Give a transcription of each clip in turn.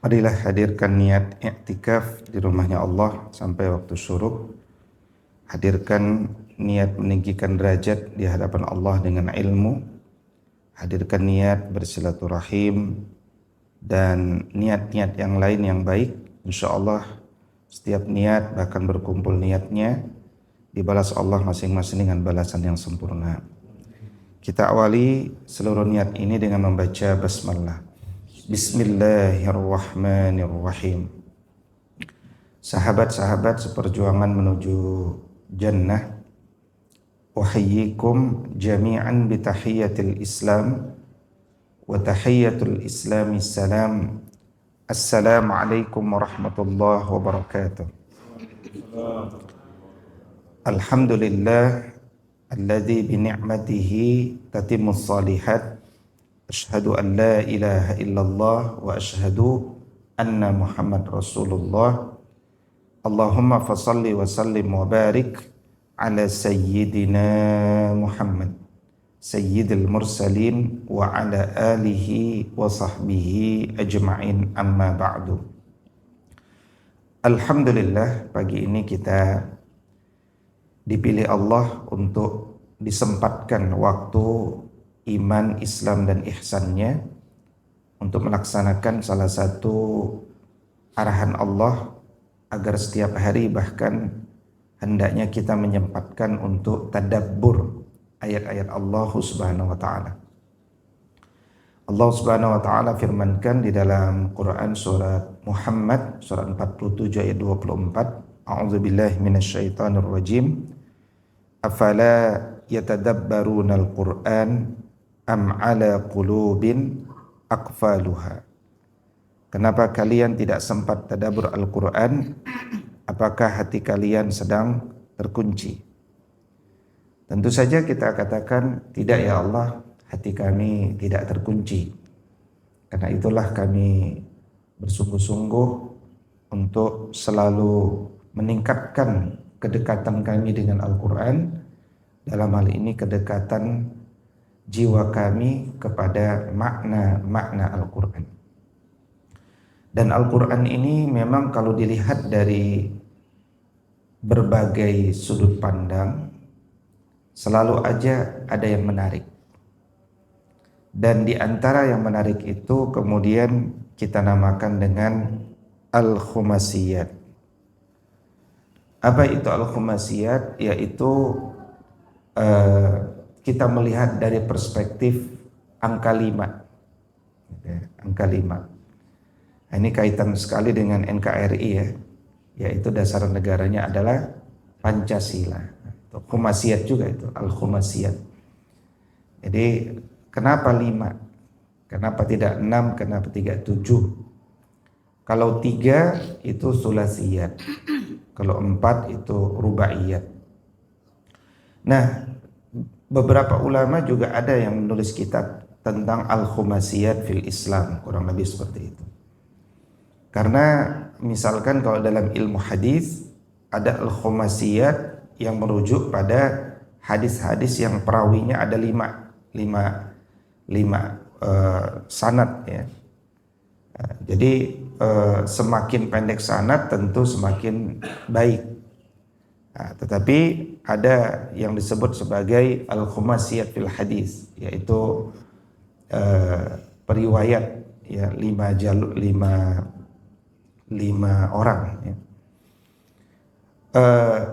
Marilah hadirkan niat i'tikaf di rumahnya Allah sampai waktu syuruk. Hadirkan niat meninggikan derajat di hadapan Allah dengan ilmu. Hadirkan niat bersilaturahim dan niat-niat yang lain yang baik. Insya Allah setiap niat bahkan berkumpul niatnya dibalas Allah masing-masing dengan balasan yang sempurna. Kita awali seluruh niat ini dengan membaca basmalah. Bismillahirrahmanirrahim. Sahabat-sahabat seperjuangan menuju jannah, uhayyikum jami'an bitahiyyatil Islam wa tahiyyatul Islami salam. Assalamualaikum warahmatullahi wabarakatuh. Alhamdulillah alladzi bi ni'matihi tatimmus shalihat. Asyhadu an la ilaha illallah wa asyhadu anna Muhammad Rasulullah. Allahumma fasalli wa sallim wa barik ala sayyidina Muhammad sayyidil mursalin wa ala alihi wa sahbihi ajma'in, amma ba'du. Alhamdulillah, pagi ini kita dipilih Allah untuk disempatkan waktu iman, Islam, dan ihsannya untuk melaksanakan salah satu arahan Allah agar setiap hari bahkan hendaknya kita menyempatkan untuk tadabbur ayat-ayat Allah Subhanahu wa taala. Allah Subhanahu wa taala firmankan di dalam Quran surat Muhammad surat 47 ayat 24, A'udzubillahi minasyaitonir rajim. Afala yatadabbarunal Qur'an am ala qulubin aqfaluha. Kenapa kalian tidak sempat tadabbur Al-Quran? Apakah hati kalian sedang terkunci? Tentu saja kita katakan, tidak ya Allah, hati kami tidak terkunci. Karena itulah kami bersungguh-sungguh untuk selalu meningkatkan kedekatan kami dengan Al-Quran. Dalam hal ini kedekatan jiwa kami kepada makna-makna Al-Quran. Dan Al-Quran ini memang kalau dilihat dari berbagai sudut pandang, selalu aja ada yang menarik. Dan di antara yang menarik itu kemudian kita namakan dengan Al-Khumasiyat. Apa itu Al-Khumasiyat? Yaitu kita melihat dari perspektif angka 5. Angka 5. Nah, ini kaitan sekali dengan NKRI ya, yaitu dasar negaranya adalah Pancasila. Khumasiyat juga itu, Al-Khumasiyat. Jadi kenapa 5? Kenapa tidak 6? Kenapa tidak 7? Kalau 3 itu sulasiyat, kalau 4 itu rubaiyat. Nah, beberapa ulama juga ada yang menulis kitab tentang Al-Khumasiyat fil Islam, kurang lebih seperti itu. Karena misalkan kalau dalam ilmu hadis ada Al-Khumasiyat yang merujuk pada hadis-hadis yang perawinya ada 5 sanad ya. Jadi semakin pendek sanad tentu semakin baik. Nah, tetapi ada yang disebut sebagai Al-Khumasiyat fil hadis, yaitu periwayat ya, 5 orang ya.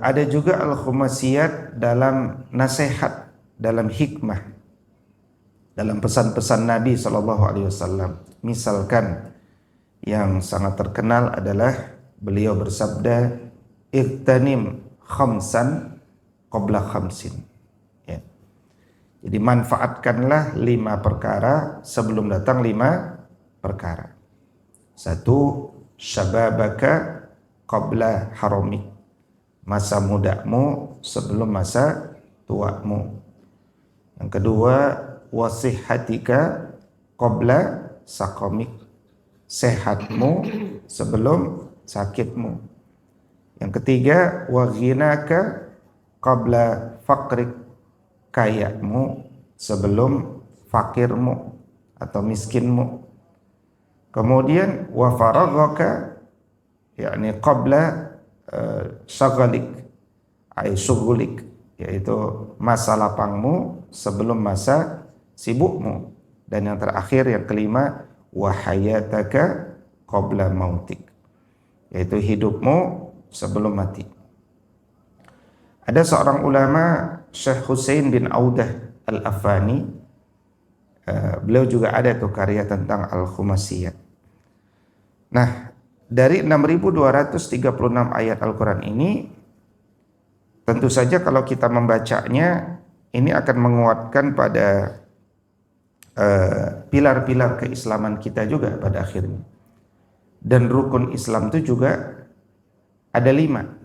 Ada juga Al-Khumasiyat dalam nasihat, dalam hikmah, dalam pesan-pesan Nabi SAW. Misalkan yang sangat terkenal adalah beliau bersabda, "Ightanim khamsan qabla khamsin." Ya. Jadi manfaatkanlah 5 perkara sebelum datang 5 perkara. 1, syababaka qabla haramik. Masa mudamu sebelum masa tuamu. Yang kedua, wasihatika qabla sakomik. Sehatmu sebelum sakitmu. Yang ketiga, wa ghinaka qabla faqrik. Kayamu sebelum fakirmu atau miskinmu. Kemudian wa faraghaka yakni qabla syagalik ay syugulik, yaitu masa lapangmu sebelum masa sibukmu. Dan yang terakhir yang kelima wa hayataka qabla mautik, yaitu hidupmu sebelum mati. Ada seorang ulama, Syekh Husain bin Audah Al-Afani, beliau juga ada tuh karya tentang Al-Khumasiyah. Nah, dari 6.236 ayat Al-Quran ini, tentu saja kalau kita membacanya, ini akan menguatkan pada pilar-pilar keislaman kita juga pada akhirnya. Dan rukun Islam itu juga ada 5.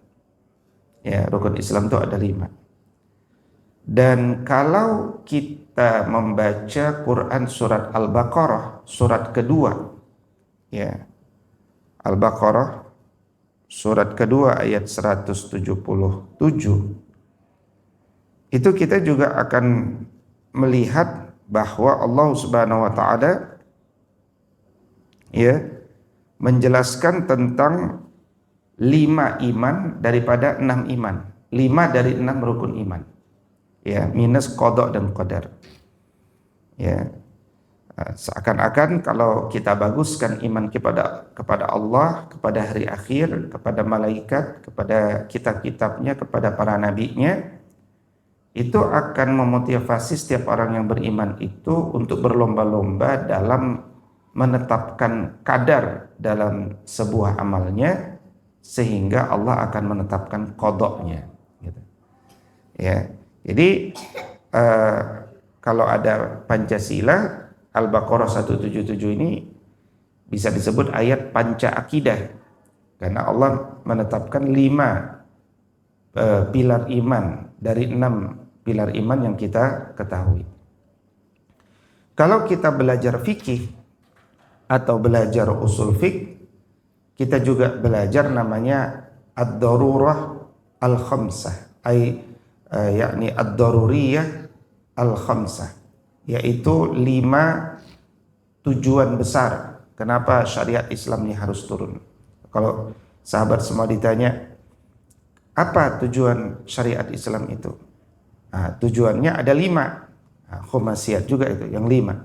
Ya, rukun Islam itu ada 5. Dan kalau kita membaca Quran surat Al-Baqarah, surat kedua, ya, Al-Baqarah surat kedua ayat 177, itu kita juga akan melihat bahwa Allah Subhanahu wa taala ya menjelaskan tentang 5 iman daripada 6 iman. 5 dari 6 rukun iman. Ya, minus qada dan qadar. Ya. Seakan-akan kalau kita baguskan iman kepada Allah, kepada hari akhir, kepada malaikat, kepada kitab-kitabnya, kepada para nabinya, itu akan memotivasi setiap orang yang beriman itu untuk berlomba-lomba dalam menetapkan kadar dalam sebuah amalnya, sehingga Allah akan menetapkan qadanya. Gitu. Ya, jadi kalau ada Pancasila, Al-Baqarah 177 ini bisa disebut ayat panca akidah, karena Allah menetapkan 5 pilar iman dari 6 pilar iman yang kita ketahui. Kalau kita belajar fikih atau belajar usul fiqh, kita juga belajar namanya ad-darurah al-khamsah, yakni ad-daruriyah al-khamsah, yaitu 5 tujuan besar kenapa syariat Islam ini harus turun. Kalau sahabat semua ditanya, apa tujuan syariat Islam itu? Nah, tujuannya ada 5. Nah, khumasiyat juga itu yang 5.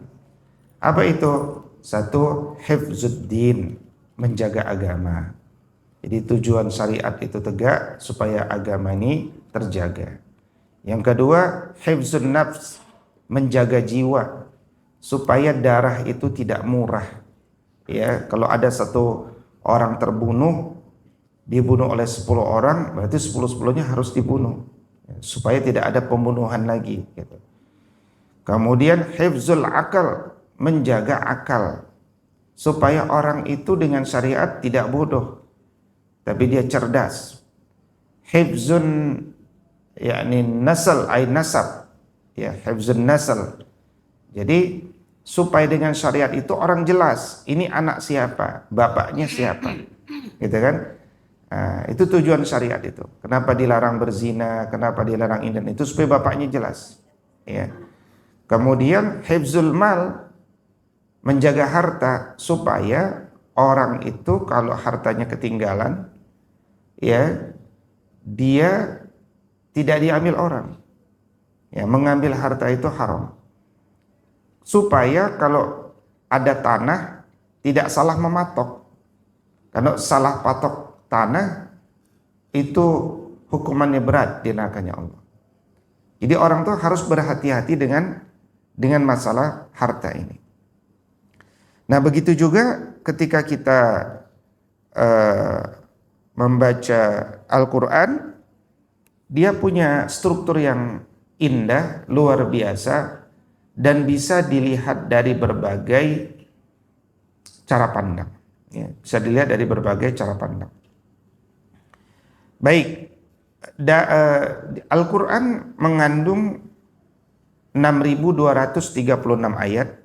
Apa itu? 1, hifzuddin, menjaga agama. Jadi tujuan syariat itu tegak supaya agama ini terjaga. Yang kedua, hifzun nafs, menjaga jiwa supaya darah itu tidak murah. Ya, kalau ada 1 orang terbunuh, dibunuh oleh 10 orang, berarti 10-10-nya harus dibunuh, ya, supaya tidak ada pembunuhan lagi. Gitu. Kemudian hifzul akal, menjaga akal supaya orang itu dengan syariat tidak bodoh, tapi dia cerdas. Hifzun yakni nasal nasab, ya, hifzun nasal. Jadi supaya dengan syariat itu orang jelas ini anak siapa, bapaknya siapa, gitu kan? Nah, itu tujuan syariat itu. Kenapa dilarang berzina, kenapa dilarang ini dan itu, supaya bapaknya jelas. Ya. Kemudian hifzul mal, menjaga harta supaya orang itu kalau hartanya ketinggalan, ya, dia tidak diambil orang. Ya, mengambil harta itu haram. Supaya kalau ada tanah tidak salah mematok. Karena salah patok tanah itu hukumannya berat di nerakanya Allah. Jadi orang tuh harus berhati-hati dengan masalah harta ini. Nah, begitu juga ketika kita membaca Al-Quran, dia punya struktur yang indah, luar biasa, dan bisa dilihat dari berbagai cara pandang. Ya, bisa dilihat dari berbagai cara pandang. Baik, Al-Quran mengandung 6.236 ayat,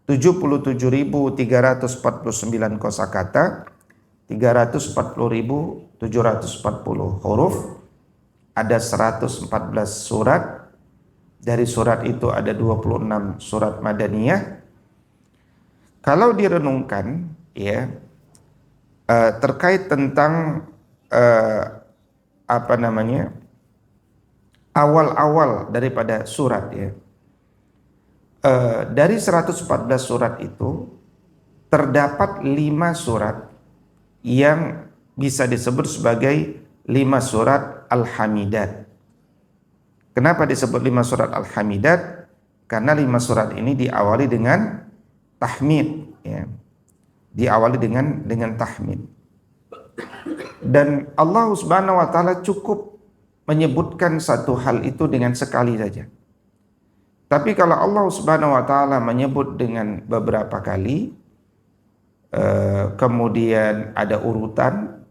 77.349 kosakata, 340.740 huruf, ada 114 surat. Dari surat itu ada 26 surat Madaniyah. Kalau direnungkan ya terkait tentang apa namanya awal-awal daripada surat ya. Dari 114 surat itu terdapat 5 surat yang bisa disebut sebagai 5 surat Al-Hamidat. Kenapa disebut 5 surat Al-Hamidat? Karena 5 surat ini diawali dengan tahmid ya. Diawali dengan tahmid. Dan Allah Subhanahu wa taala cukup menyebutkan satu hal itu dengan sekali saja. Tapi kalau Allah Subhanahu wa taala menyebut dengan beberapa kali, kemudian ada urutan,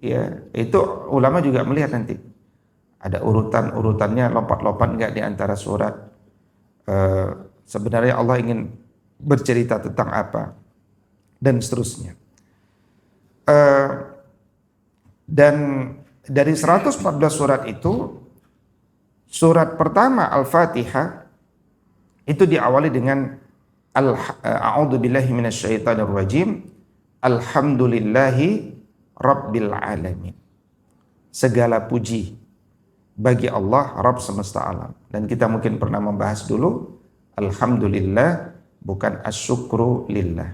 ya itu ulama juga melihat nanti ada urutannya lompat-lompat enggak di antara surat. Sebenarnya Allah ingin bercerita tentang apa dan seterusnya. Dan dari 114 surat itu, surat pertama Al-Fatihah itu diawali dengan A'udzu billahi minasyaitonir rajim. Alhamdulillahi rabbil alamin. Segala puji bagi Allah Rabb semesta alam. Dan kita mungkin pernah membahas dulu alhamdulillah bukan asyukru lillah.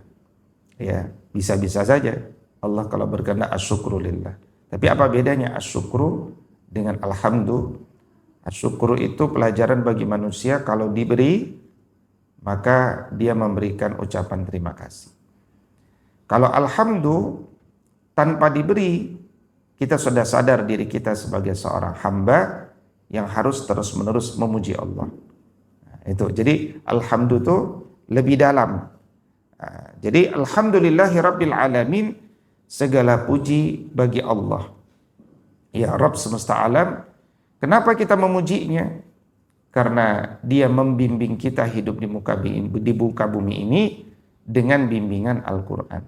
Ya, bisa-bisa saja Allah kalau berkehendak asyukru lillah. Tapi apa bedanya asyukru dengan alhamdulillah? Asyukru itu pelajaran bagi manusia, kalau diberi maka dia memberikan ucapan terima kasih. Kalau alhamdulillah tanpa diberi, kita sudah sadar diri kita sebagai seorang hamba yang harus terus-menerus memuji Allah. Nah, itu. Jadi alhamdulillah itu lebih dalam. Nah, jadi alhamdulillahi rabbil alamin, segala puji bagi Allah. Ya Rabb semesta alam. Kenapa kita memujinya? Karena dia membimbing kita hidup di muka bumi ini dengan bimbingan Al-Quran.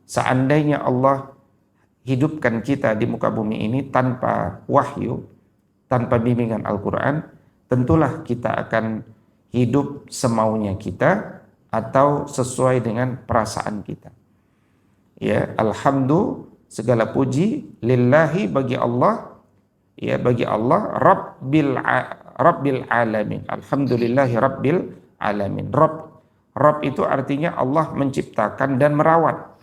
Seandainya Allah hidupkan kita di muka bumi ini tanpa wahyu, tanpa bimbingan Al-Quran, tentulah kita akan hidup semaunya kita atau sesuai dengan perasaan kita. Ya, alhamdulillah, segala puji lillahi bagi Allah, ya bagi Allah Rabbil alamin. Alhamdulillahi rabbil alamin. Rabb itu artinya Allah menciptakan dan merawat.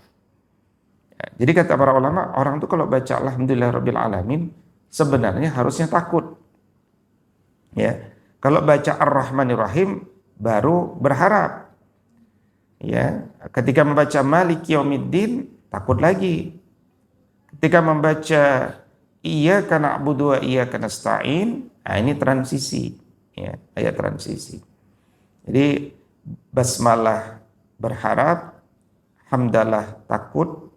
Ya, jadi kata para ulama, orang itu kalau baca alhamdulillah rabbil alamin sebenarnya harusnya takut. Ya. Kalau baca ar-rahmanir rahim baru berharap. Ya, ketika membaca maliki yaumiddin takut lagi. Ketika membaca iyyaka na'budu wa iyyaka nasta'in, nah ini transisi, ya, ayat transisi. Jadi basmalah berharap, hamdalah takut,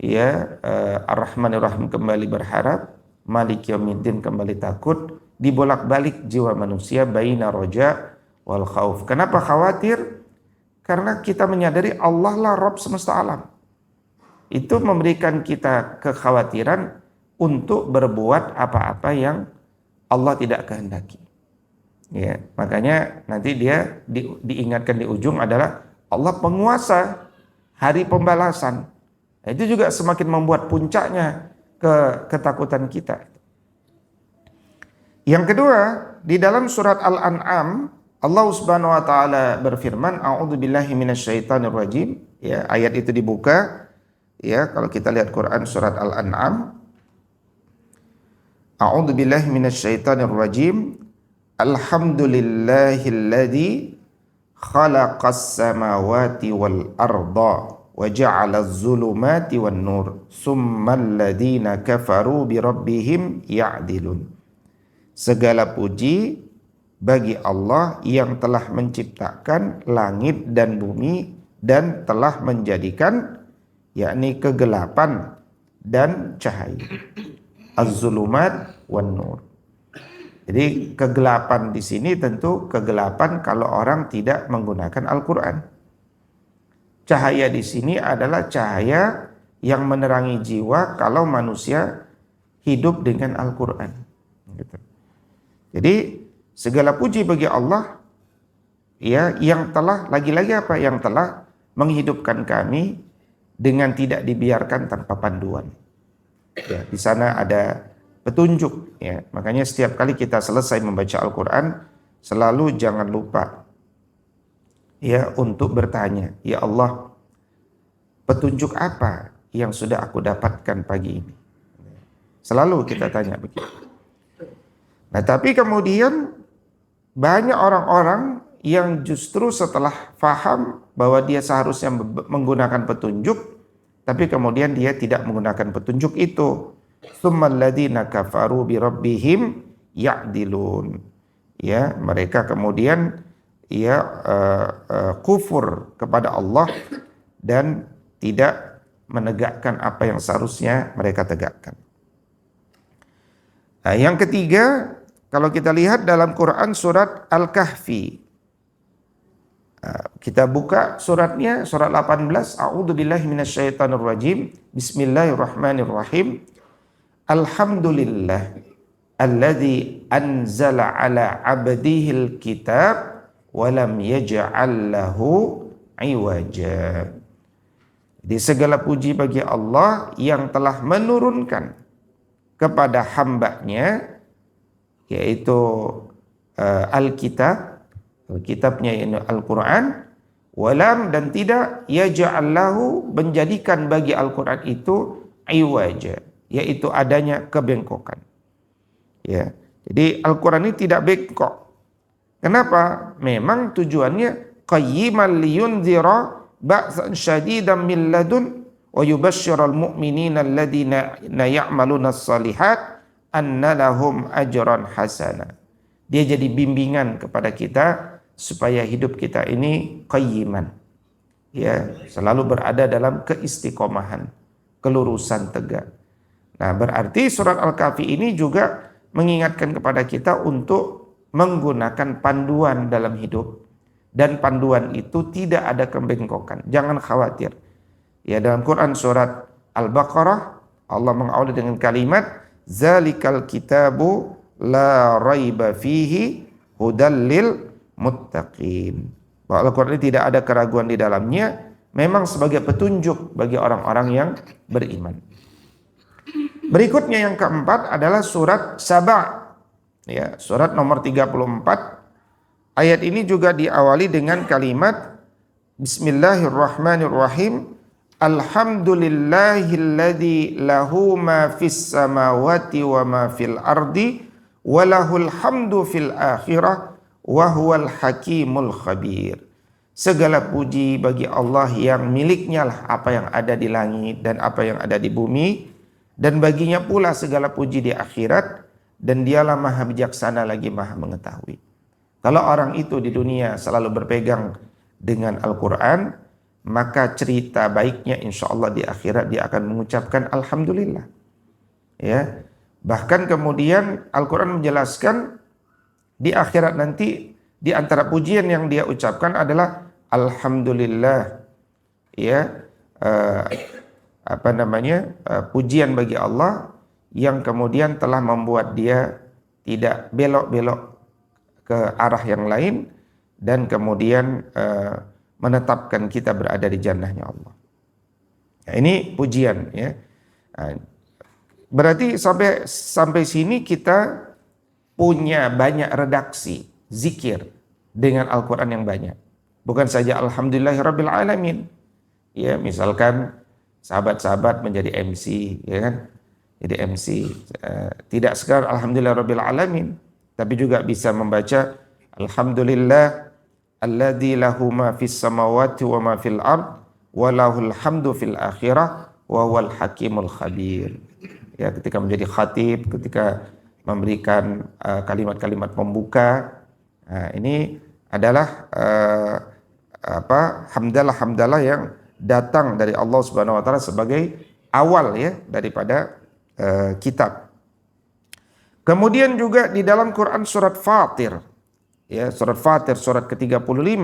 ya, ar-rahmanir rahim kembali berharap, maliki yaumiddin kembali takut, dibolak-balik jiwa manusia baina roja wal khauf. Kenapa khawatir? Karena kita menyadari Allah lah Rabb semesta alam. Itu memberikan kita kekhawatiran untuk berbuat apa-apa yang Allah tidak kehendaki. Ya, makanya nanti dia diingatkan di ujung adalah Allah penguasa hari pembalasan. Nah, itu juga semakin membuat puncaknya ketakutan kita. Yang kedua, di dalam surat Al-An'am Allah Subhanahu wa taala berfirman, A'udzu billahi minasyaitonir rajim. Ya, ayat itu dibuka. Ya, kalau kita lihat Quran surat Al-An'am, A'udzu billahi minasyaitonir rajim. Alhamdulillahilladzi khalaqas samawati wal arda wa ja'alaz zulumati wan nur tsummal ladzina kafaru bi rabbihim ya'dilun. Segala puji bagi Allah yang telah menciptakan langit dan bumi dan telah menjadikan yakni kegelapan dan cahaya. Az-zulumat wan nur. Jadi kegelapan di sini tentu kegelapan kalau orang tidak menggunakan Al-Qur'an. Cahaya di sini adalah cahaya yang menerangi jiwa kalau manusia hidup dengan Al-Qur'an. Gitu. Jadi segala puji bagi Allah, ya, yang telah lagi-lagi apa? Yang telah menghidupkan kami dengan tidak dibiarkan tanpa panduan. Ya, di sana ada petunjuk. Ya, makanya setiap kali kita selesai membaca Al-Quran, selalu jangan lupa ya untuk bertanya, ya Allah, petunjuk apa yang sudah aku dapatkan pagi ini? Selalu kita tanya begitu. Nah, tapi kemudian banyak orang-orang yang justru setelah faham bahwa dia seharusnya menggunakan petunjuk, tapi kemudian dia tidak menggunakan petunjuk itu. Tsummal ladzina kafaru bi rabbihim ya'dilun. Ya, mereka kemudian kufur kepada Allah dan tidak menegakkan apa yang seharusnya mereka tegakkan. Nah, yang ketiga, kalau kita lihat dalam Quran surat Al-Kahfi, kita buka suratnya, surat 18, A'udzubillahi minasyaitonirrajim, Bismillahirrahmanirrahim. Alhamdulillah alladzi anzala ala abdihil kitab wa lam yaj'al lahu iwaja. Jadi segala puji bagi Allah yang telah menurunkan kepada hambanya, yaitu Alkitab, Alkitabnya yaitu Al-Quran, walam dan tidak yaj'allahu menjadikan bagi Al-Quran itu iwaja, yaitu adanya kebengkokan. Ya, jadi Al-Quran ini tidak bengkok. Kenapa? Memang tujuannya qayyiman liyunzira ba'san syadidan min ladun wa yubashshiral mu'minina alladzina ya'maluna as-salihat anna lahum ajran hasana. Dia jadi bimbingan kepada kita supaya hidup kita ini qayyiman. Ya, selalu berada dalam keistiqomahan, kelurusan tegak. Nah, berarti surat Al-Kahfi ini juga mengingatkan kepada kita untuk menggunakan panduan dalam hidup. Dan panduan itu tidak ada kebengkokan. Jangan khawatir. Ya, dalam Quran surat Al-Baqarah Allah mengawali dengan kalimat zalikal kitabu la raiba fihi hudal lil muttaqin. Bahwa Al-Quran ini tidak ada keraguan di dalamnya, memang sebagai petunjuk bagi orang-orang yang beriman. Berikutnya yang keempat adalah surat Saba. Ya, surat nomor 34. Ayat ini juga diawali dengan kalimat Bismillahirrahmanirrahim. Alhamdulillahilladzi lahu ma fis samawati wa ma fil ardi wa lahul hamdu fil akhirah wa huwal hakimul khabir. Segala puji bagi Allah yang miliknya lah apa yang ada di langit dan apa yang ada di bumi, dan baginya pula segala puji di akhirat, dan dialah maha bijaksana lagi maha mengetahui. Kalau orang itu di dunia selalu berpegang dengan Al-Quran, maka cerita baiknya insya Allah di akhirat dia akan mengucapkan Alhamdulillah. Ya, bahkan kemudian Al-Quran menjelaskan di akhirat nanti di antara pujian yang dia ucapkan adalah Alhamdulillah. Ya, pujian bagi Allah yang kemudian telah membuat dia tidak belok-belok ke arah yang lain dan kemudian menetapkan kita berada di jannahnya Allah. Nah, ini pujian ya. Nah, berarti sampai sini kita punya banyak redaksi zikir dengan Al-Quran yang banyak. Bukan saja Alhamdulillahirabbil alamin. Ya, misalkan sahabat-sahabat menjadi MC, ya kan? Jadi MC tidak sekadar Alhamdulillahirabbil alamin, tapi juga bisa membaca Alhamdulillah alladzi lahu ma fis samawati wa ma fil ard wa lahul hamdu fil akhirah wa huwal hakimul khabir. Ya, ketika menjadi khatib, ketika memberikan kalimat-kalimat pembuka, ini adalah hamdalah yang datang dari Allah Subhanahu wa taala sebagai awal ya daripada kitab. Kemudian juga di dalam Quran surat Fatir, ya, surat Fatir surat ke-35,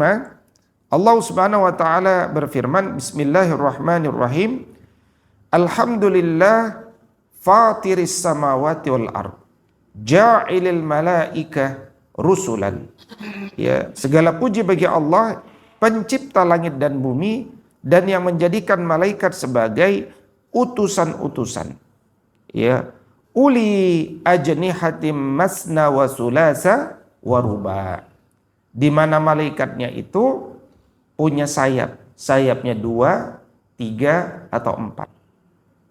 Allah Subhanahu wa taala berfirman, Bismillahirrahmanirrahim. Alhamdulillah fatiris samawati wal ard, ja'ilil malaika rusulan. Ya, segala puji bagi Allah, pencipta langit dan bumi dan yang menjadikan malaikat sebagai utusan-utusan. Ya, uli ajnihatim masna wa sulasa wa ruba. Di mana malaikatnya itu punya sayap, sayapnya 2, 3 atau 4.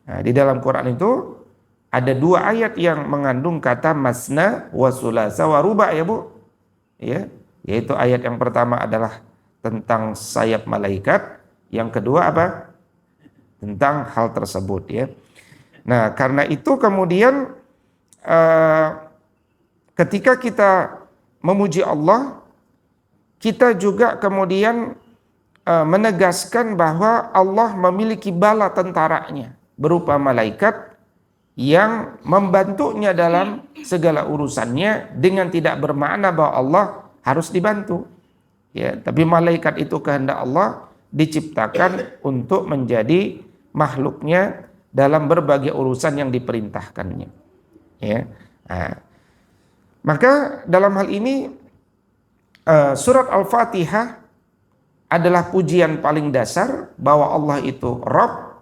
Nah, di dalam Quran itu ada 2 ayat yang mengandung kata masna wa sulasa wa ruba, ya Bu. Ya, yaitu ayat yang pertama adalah tentang sayap malaikat, yang kedua apa? Tentang hal tersebut, ya. Nah, karena itu kemudian ketika kita memuji Allah, kita juga kemudian menegaskan bahwa Allah memiliki bala tentaranya berupa malaikat yang membantunya dalam segala urusannya, dengan tidak bermakna bahwa Allah harus dibantu. Ya, tapi malaikat itu kehendak Allah, diciptakan untuk menjadi makhluknya dalam berbagai urusan yang diperintahkannya. Ya. Nah, maka dalam hal ini surat Al-Fatihah adalah pujian paling dasar bahwa Allah itu Rabb.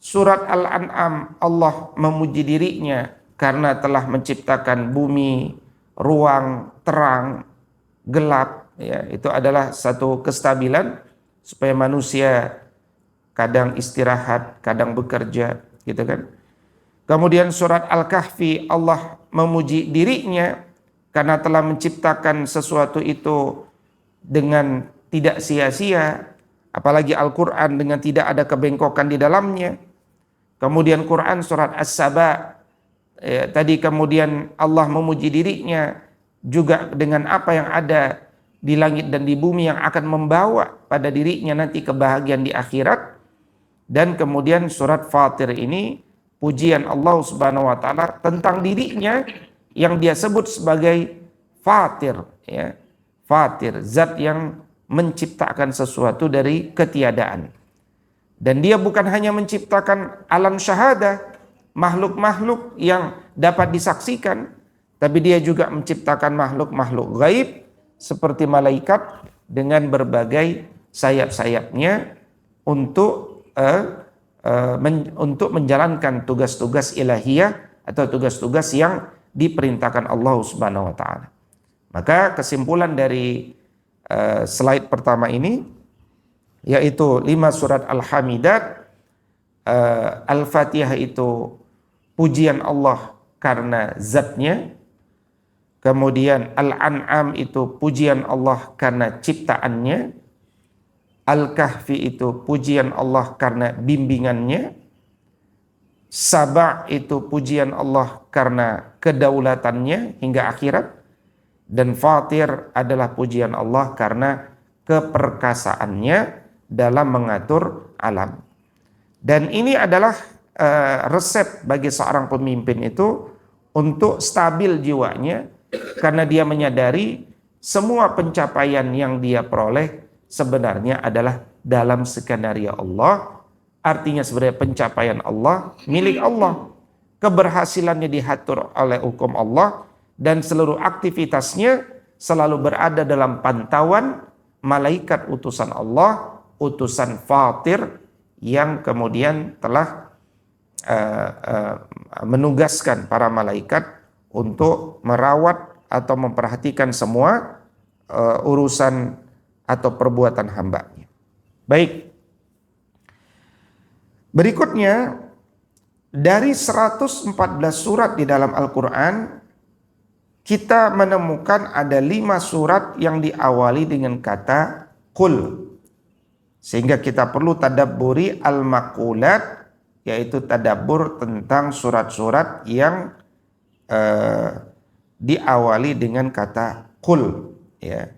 Surat Al-An'am Allah memuji dirinya karena telah menciptakan bumi, ruang, terang, gelap. Ya, itu adalah satu kestabilan supaya manusia kadang istirahat, kadang bekerja, gitu kan. Kemudian surat Al-Kahfi Allah memuji dirinya karena telah menciptakan sesuatu itu dengan tidak sia-sia, apalagi Al-Quran dengan tidak ada kebengkokan di dalamnya. Kemudian Quran surat As-Saba, tadi kemudian Allah memuji dirinya juga dengan apa yang ada di langit dan di bumi yang akan membawa pada dirinya nanti kebahagiaan di akhirat. Dan kemudian surat Fatir ini pujian Allah Subhanahu wa taala tentang dirinya yang dia sebut sebagai Fatir, ya. Fatir, zat yang menciptakan sesuatu dari ketiadaan. Dan dia bukan hanya menciptakan alam syahadah, makhluk-makhluk yang dapat disaksikan, tapi dia juga menciptakan makhluk-makhluk gaib seperti malaikat dengan berbagai sayap-sayapnya untuk menjalankan tugas-tugas ilahiyah atau tugas-tugas yang diperintahkan Allah Subhanahu wa taala. Maka kesimpulan dari slide pertama ini yaitu 5 surat Al-Hamidat, Al-Fatihah itu pujian Allah karena zatnya, kemudian Al-An'am itu pujian Allah karena ciptaannya, Al-Kahfi itu pujian Allah karena bimbingannya, Saba itu pujian Allah karena kedaulatannya hingga akhirat, dan Fatir adalah pujian Allah karena keperkasaannya dalam mengatur alam. Dan ini adalah resep bagi seorang pemimpin itu untuk stabil jiwanya, karena dia menyadari semua pencapaian yang dia peroleh sebenarnya adalah dalam skenario Allah. Artinya sebenarnya pencapaian Allah milik Allah, keberhasilannya diatur oleh hukum Allah, dan seluruh aktivitasnya selalu berada dalam pantauan malaikat utusan Allah, utusan Fatir yang kemudian telah menugaskan para malaikat untuk merawat atau memperhatikan semua urusan atau perbuatan hambanya. Baik, berikutnya dari 114 surat di dalam Al-Quran, kita menemukan ada 5 surat yang diawali dengan kata Qul. Sehingga kita perlu tadabburi al-maqulat, yaitu tadabbur tentang surat-surat yang diawali dengan kata Qul. Ya.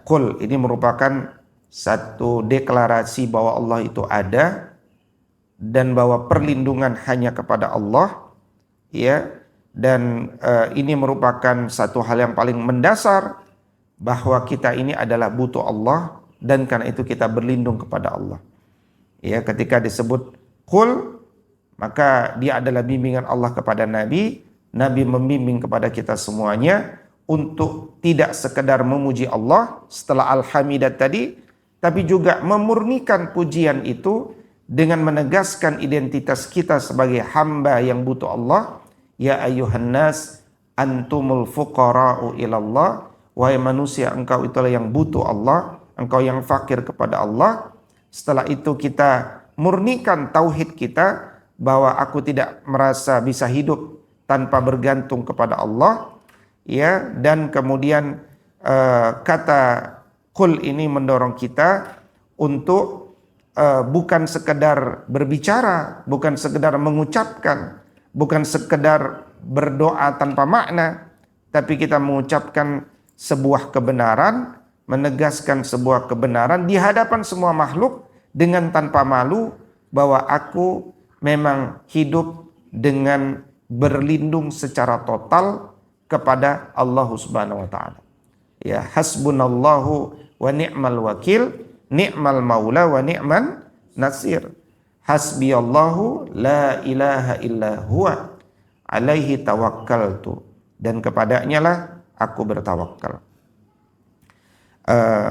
Qul ini merupakan satu deklarasi bahwa Allah itu ada dan bahwa perlindungan hanya kepada Allah. Ya. Dan ini merupakan satu hal yang paling mendasar bahwa kita ini adalah butuh Allah, dan karena itu kita berlindung kepada Allah. Ya, ketika disebut Qul, maka dia adalah bimbingan Allah kepada Nabi. Nabi membimbing kepada kita semuanya untuk tidak sekedar memuji Allah setelah Al-Hamidat tadi, tapi juga memurnikan pujian itu dengan menegaskan identitas kita sebagai hamba yang butuh Allah. Ya ayyuhan nas antumul fuqara'u ilallah, wahai manusia engkau itulah yang butuh Allah, engkau yang fakir kepada Allah. Setelah itu kita murnikan tauhid kita bahwa aku tidak merasa bisa hidup tanpa bergantung kepada Allah, ya. Dan kemudian kata qul ini mendorong kita untuk bukan sekedar berbicara, bukan sekedar mengucapkan, bukan sekedar berdoa tanpa makna, tapi kita mengucapkan sebuah kebenaran, menegaskan sebuah kebenaran di hadapan semua makhluk dengan tanpa malu bahwa aku memang hidup dengan berlindung secara total kepada Allah Subhanahu wa taala. Ya, hasbunallahu wa ni'mal wakil, ni'mal maula wa ni'man nasir. Hasbiyallahu la ilaha illa huwa alaihi tawakkaltu, dan kepadanya lah aku bertawakal.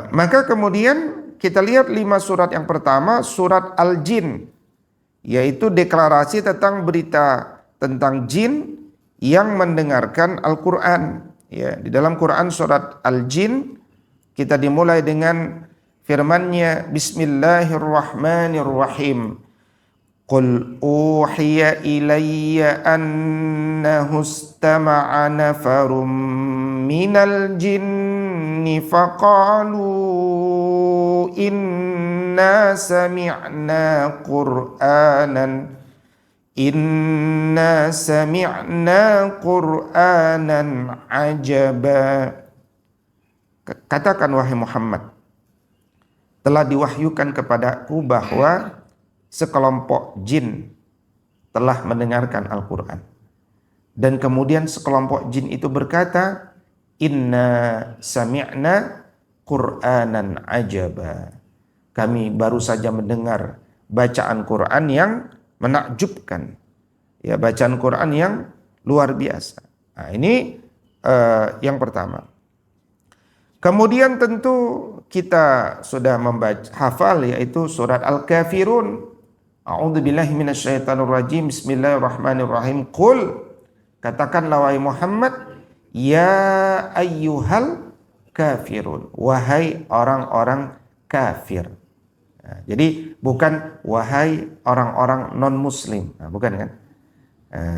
Maka kemudian kita lihat 5 surat yang pertama, surat Al-Jin, yaitu deklarasi tentang berita tentang jin yang mendengarkan Al-Quran. Ya, di dalam Quran surat Al-Jin kita dimulai dengan firman-Nya, Bismillahirrahmanirrahim. Qul uhiya ilayya annahu istama'a nafarum minal jinni faqalu inna sami'na Qur'anan ajaba. Katakan wahai Muhammad, telah diwahyukan kepadaku bahwa sekelompok jin telah mendengarkan Al-Quran. Dan kemudian sekelompok jin itu berkata, inna sami'na Qur'anan ajaba. Kami baru saja mendengar bacaan Quran yang menakjubkan. Ya, bacaan Quran yang luar biasa. Nah, ini yang pertama. Kemudian tentu kita sudah membaca hafal, yaitu surat Al-Kafirun. A'udzubillahi minasyaitonirrajim. Bismillahirrahmanirrahim. Qul, katakanlah wahai Muhammad, ya ayyuhal kafirun, wahai orang-orang kafir. Nah, jadi bukan wahai orang-orang non muslim. Nah, bukan kan?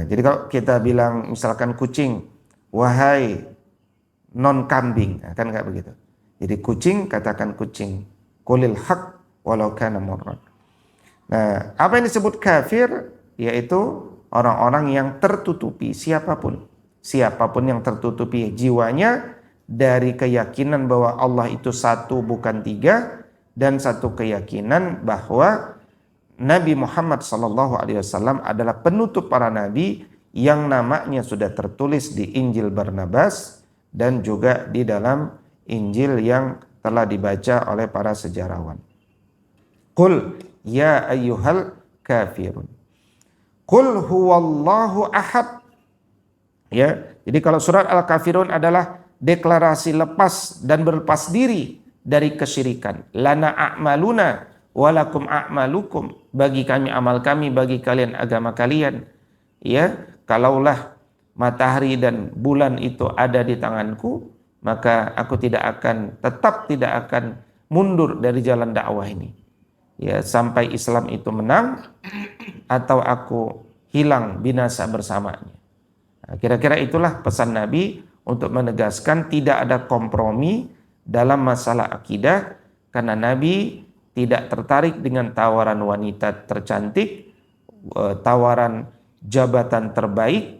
Jadi kalau kita bilang misalkan kucing, wahai non kambing, nah, kan enggak begitu. Jadi kucing katakan kucing. Qulil haq walau kana murran. Nah, apa yang disebut kafir yaitu orang-orang yang tertutupi, siapapun yang tertutupi jiwanya dari keyakinan bahwa Allah itu satu bukan tiga, dan satu keyakinan bahwa Nabi Muhammad SAW adalah penutup para nabi yang namanya sudah tertulis di Injil Barnabas dan juga di dalam Injil yang telah dibaca oleh para sejarawan. Qul ya ayyuhal kafirun. Qul huwallahu ahad. Ya, jadi kalau surat Al-Kafirun adalah deklarasi lepas dan berlepas diri dari kesyirikan. Lana a'maluna walakum a'malukum. Bagi kami amal kami, bagi kalian agama kalian. Ya, kalaulah matahari dan bulan itu ada di tanganku, maka aku tetap tidak akan mundur dari jalan dakwah ini. Ya, sampai Islam itu menang atau aku hilang binasa bersamanya. Nah, kira-kira itulah pesan Nabi untuk menegaskan tidak ada kompromi dalam masalah akidah, karena Nabi tidak tertarik dengan tawaran wanita tercantik, tawaran jabatan terbaik,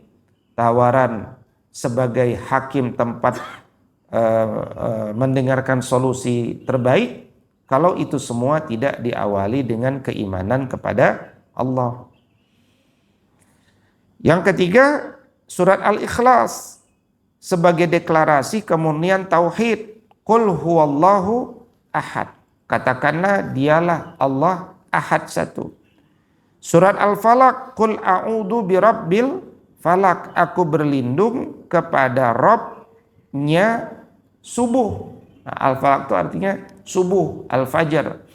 tawaran sebagai hakim tempat mendengarkan solusi terbaik, kalau itu semua tidak diawali dengan keimanan kepada Allah. Yang ketiga, surat Al-Ikhlas sebagai deklarasi kemurnian tauhid. Qul huwallahu ahad. Katakanlah dialah Allah ahad satu. Surat Al-Falaq, Qul a'udzu birabbil falaq. Aku berlindung kepada Rabb-nya subuh. Nah, al-falak itu artinya subuh, al-fajar.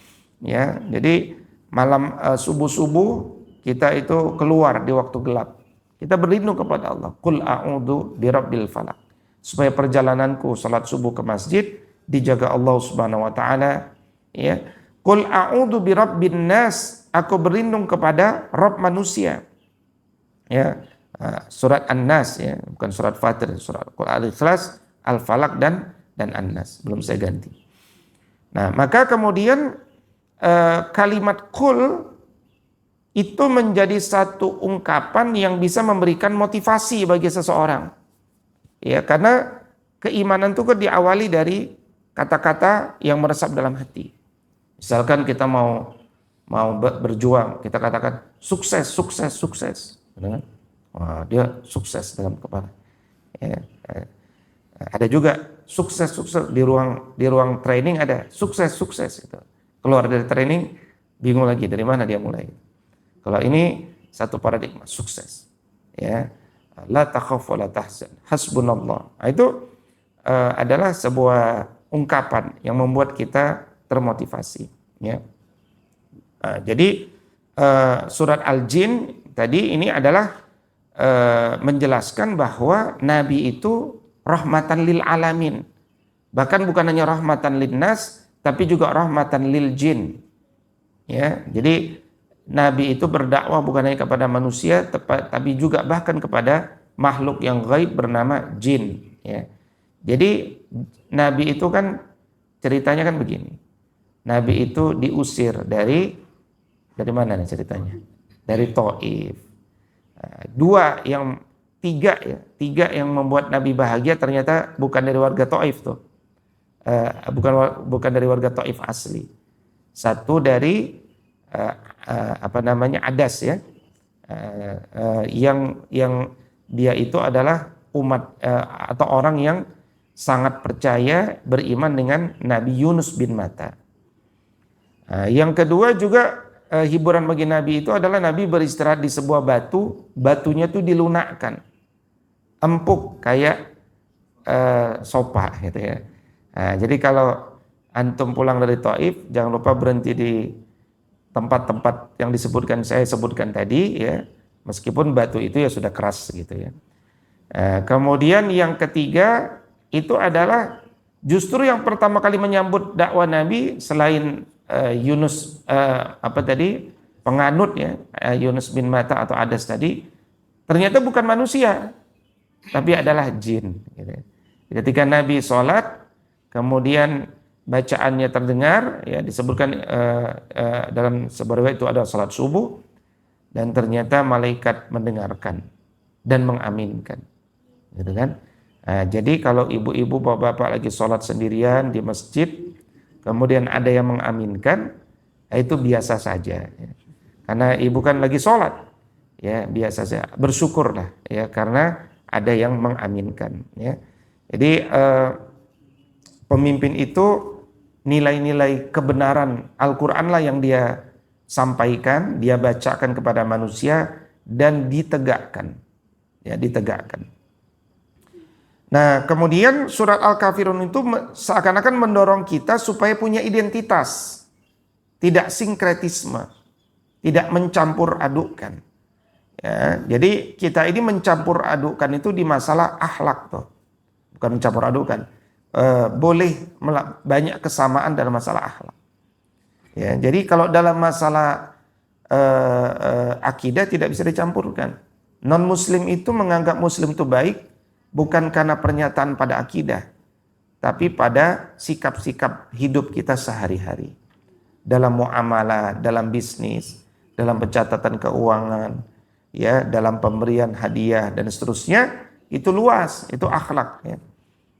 Ya, jadi malam subuh-subuh kita itu keluar di waktu gelap. Kita berlindung kepada Allah. Qul a'udzu birabbil falaq. Supaya perjalananku salat subuh ke masjid dijaga Allah Subhanahu wa taala, ya. Qul a'udzu birabbin nas. Aku berlindung kepada Rabb manusia. Ya. Surat An-Nas, ya, bukan surat Fatir, surat Al-Ikhlas, Al-Falaq dan An-Nas. Belum saya ganti. Nah, maka kemudian kalimat qul itu menjadi satu ungkapan yang bisa memberikan motivasi bagi seseorang. Ya, karena keimanan itu kan diawali dari kata-kata yang meresap dalam hati. Misalkan kita mau berjuang, kita katakan sukses, sukses, sukses. Wah, dia sukses dalam kepala. Ya, ada juga sukses, sukses di ruang training ada sukses, sukses itu. Keluar dari training bingung lagi dari mana dia mulai. Kalau ini satu paradigma sukses. Ya. La takhaf wa la tahzan. Hasbunallah. Nah, itu adalah sebuah ungkapan yang membuat kita termotivasi, ya. Jadi surat Al-Jin tadi ini adalah menjelaskan bahwa Nabi itu rahmatan lil alamin. Bahkan bukan hanya rahmatan lin nas, tapi juga rahmatan lil jin. Ya, jadi Nabi itu berdakwah bukan hanya kepada manusia, tapi juga bahkan kepada makhluk yang gaib bernama jin. Ya. Jadi Nabi itu kan ceritanya kan begini. Nabi itu diusir dari mana nih ceritanya? Dari Taif. Tiga yang membuat Nabi bahagia ternyata bukan dari warga Taif tuh. Bukan dari warga Taif asli. Satu dari Adas, ya, yang dia itu adalah umat atau orang yang sangat percaya beriman dengan Nabi Yunus bin Matta. Yang kedua juga hiburan bagi Nabi itu adalah Nabi beristirahat di sebuah batunya tuh dilunakkan, empuk kayak sopa gitu ya. Jadi kalau antum pulang dari Taif jangan lupa berhenti di tempat-tempat yang saya sebutkan tadi, ya, meskipun batu itu ya sudah keras gitu ya. Kemudian yang ketiga itu adalah justru yang pertama kali menyambut dakwah Nabi selain Yunus penganut, ya, Yunus bin Matta atau Adas tadi, ternyata bukan manusia tapi adalah jin gitu ya. Ketika Nabi sholat kemudian bacaannya terdengar, ya, disebutkan dalam sebuah riwayat itu ada salat subuh dan ternyata malaikat mendengarkan dan mengaminkan, gitu kan? Jadi kalau ibu-ibu bapak-bapak lagi salat sendirian di masjid, kemudian ada yang mengaminkan, itu biasa saja, ya. Karena ibu kan lagi salat, ya, biasa saja, bersyukurlah, ya, karena ada yang mengaminkan, ya. Jadi pemimpin itu nilai-nilai kebenaran Al-Quran lah yang dia sampaikan, dia bacakan kepada manusia dan ditegakkan. Ya, ditegakkan. Nah, kemudian surat Al-Kafirun itu seakan-akan mendorong kita supaya punya identitas. Tidak sinkretisme, tidak mencampur adukkan. Ya, jadi kita ini mencampur adukkan itu di masalah akhlak tuh. Bukan mencampur adukkan. Boleh banyak kesamaan dalam masalah akhlak. Ya, jadi kalau dalam masalah akidah tidak bisa dicampurkan. Non muslim itu menganggap muslim itu baik bukan karena pernyataan pada akidah, tapi pada sikap-sikap hidup kita sehari-hari. Dalam muamalah, dalam bisnis, dalam pencatatan keuangan, ya, dalam pemberian hadiah dan seterusnya, itu luas, itu akhlak, ya.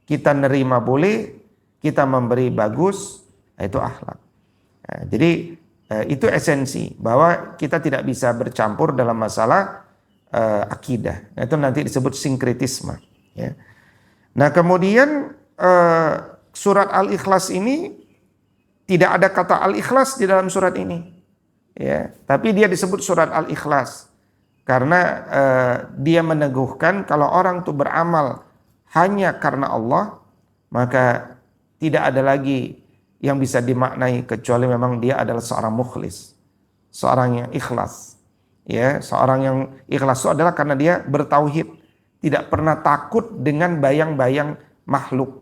Kita nerima boleh, kita memberi bagus, itu akhlak. Nah, jadi itu esensi bahwa kita tidak bisa bercampur dalam masalah akidah. Itu nanti disebut sinkretisme. Ya. Nah, kemudian surat Al-Ikhlas ini tidak ada kata Al-Ikhlas di dalam surat ini. Ya, tapi dia disebut surat Al-Ikhlas karena dia meneguhkan kalau orang itu beramal hanya karena Allah, maka tidak ada lagi yang bisa dimaknai kecuali memang dia adalah seorang mukhlis, seorang yang ikhlas. Ya, seorang yang ikhlas itu adalah karena dia bertauhid, tidak pernah takut dengan bayang-bayang makhluk.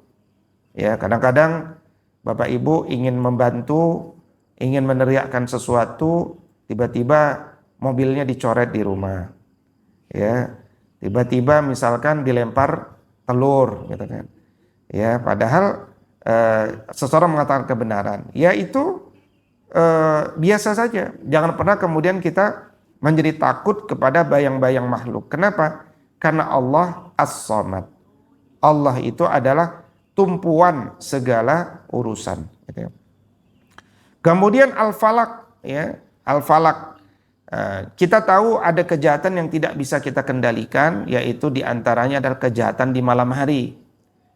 Ya, kadang-kadang Bapak Ibu ingin membantu, ingin meneriakkan sesuatu, tiba-tiba mobilnya dicoret di rumah. Ya, tiba-tiba misalkan dilempar telur gitu kan. Ya, padahal seseorang mengatakan kebenaran, ya itu biasa saja. Jangan pernah kemudian kita menjadi takut kepada bayang-bayang makhluk. Kenapa? Karena Allah As-Samad. Allah itu adalah tumpuan segala urusan. Gitu. Kemudian Al-Falaq, ya, Al-Falaq. Kita tahu ada kejahatan yang tidak bisa kita kendalikan, yaitu diantaranya adalah kejahatan di malam hari.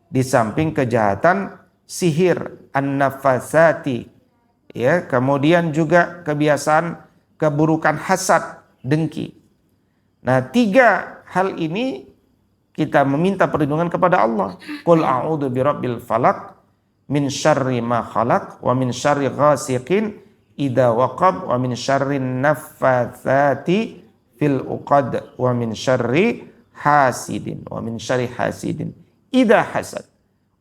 Di samping kejahatan sihir, an-nafasati, ya, kemudian juga kebiasaan keburukan hasad, dengki. Nah, 3 hal ini kita meminta perlindungan kepada Allah. Qul a'udzu birabbil falaq min syarri ma khalaq wa min syarri ghasiqin idza waqab wa min syarrin naffatsati fil uqad wa min syarri hasidin idza hasad.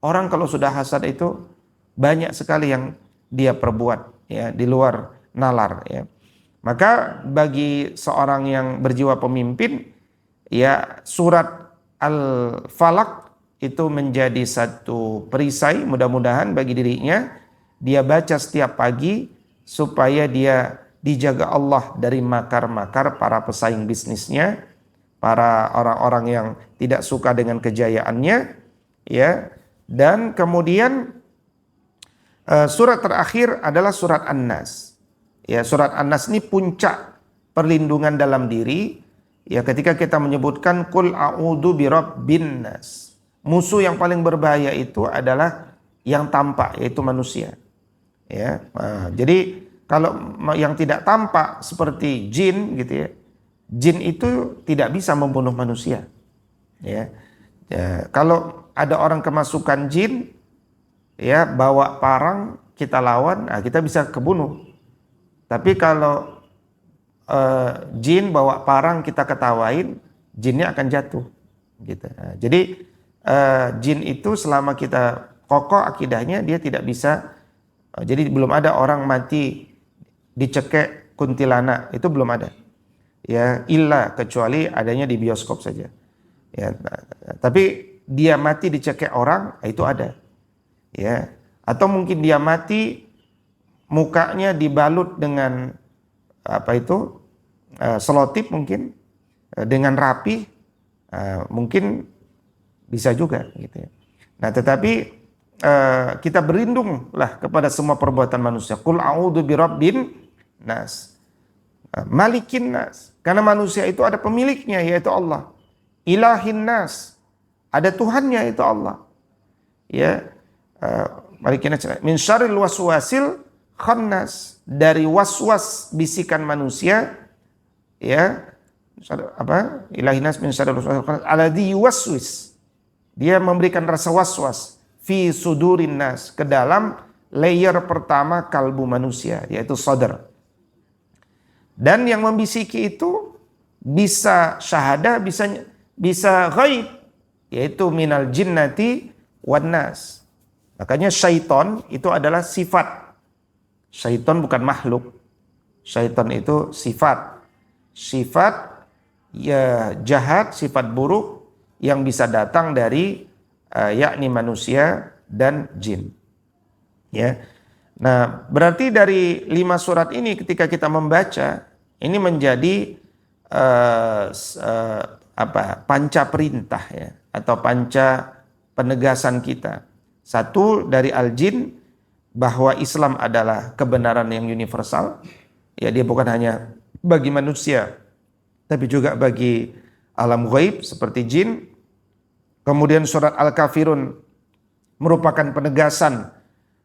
Orang kalau sudah hasad itu banyak sekali yang dia perbuat, ya, di luar nalar, ya. Maka bagi seorang yang berjiwa pemimpin, ya, surat Al-Falaq itu menjadi satu perisai mudah-mudahan bagi dirinya. Dia baca setiap pagi supaya dia dijaga Allah dari makar-makar para pesaing bisnisnya, para orang-orang yang tidak suka dengan kejayaannya, ya. Dan kemudian surat terakhir adalah surat An-Nas. Ya, surat An-Nas ini puncak perlindungan dalam diri. Ya, ketika kita menyebutkan qul a'udzu birabbin nas. Musuh yang paling berbahaya itu adalah yang tampak, yaitu manusia. Ya, jadi kalau yang tidak tampak seperti jin gitu ya. Jin itu tidak bisa membunuh manusia. Ya. Kalau ada orang kemasukan jin, ya, bawa parang kita lawan, nah kita bisa kebunuh. Tapi kalau jin bawa parang kita ketawain, jinnya akan jatuh. Gitu. Nah, jadi jin itu selama kita kokoh akidahnya dia tidak bisa. Jadi belum ada orang mati dicekek kuntilanak, itu belum ada. Ya, illa kecuali adanya di bioskop saja. Ya, tapi dia mati dicekek orang, itu ada. Ya, atau mungkin dia mati mukanya dibalut dengan selotip mungkin dengan rapi, mungkin bisa juga gitu ya. Nah, tetapi kita berlindunglah kepada semua perbuatan manusia. Qul a'udzu birabbin nas, malikin nas, karena manusia itu ada pemiliknya yaitu Allah. Ilahin nas, ada Tuhannya yaitu Allah. Ya, malikin nas, min syarril waswasil khannas, dari waswas bisikan manusia, ya, ilahin nas min syarril waswasil khannas alladzi yuwaswis, dia memberikan rasa waswas fi sudurin nas, ke dalam layer pertama kalbu manusia, yaitu sadar. Dan yang membisiki itu bisa syahada, bisa ghaib, yaitu minal jinnati wan nas. Makanya syaiton itu adalah sifat. Syaiton bukan makhluk. Syaiton itu sifat. Sifat ya jahat, sifat buruk yang bisa datang dari yakni manusia dan jin. Ya. Nah, berarti dari 5 surat ini ketika kita membaca, ini menjadi panca perintah, ya, atau panca penegasan kita. Satu dari Al-Jin, bahwa Islam adalah kebenaran yang universal. Ya, dia bukan hanya bagi manusia, tapi juga bagi alam ghaib seperti jin. Kemudian surat Al-Kafirun merupakan penegasan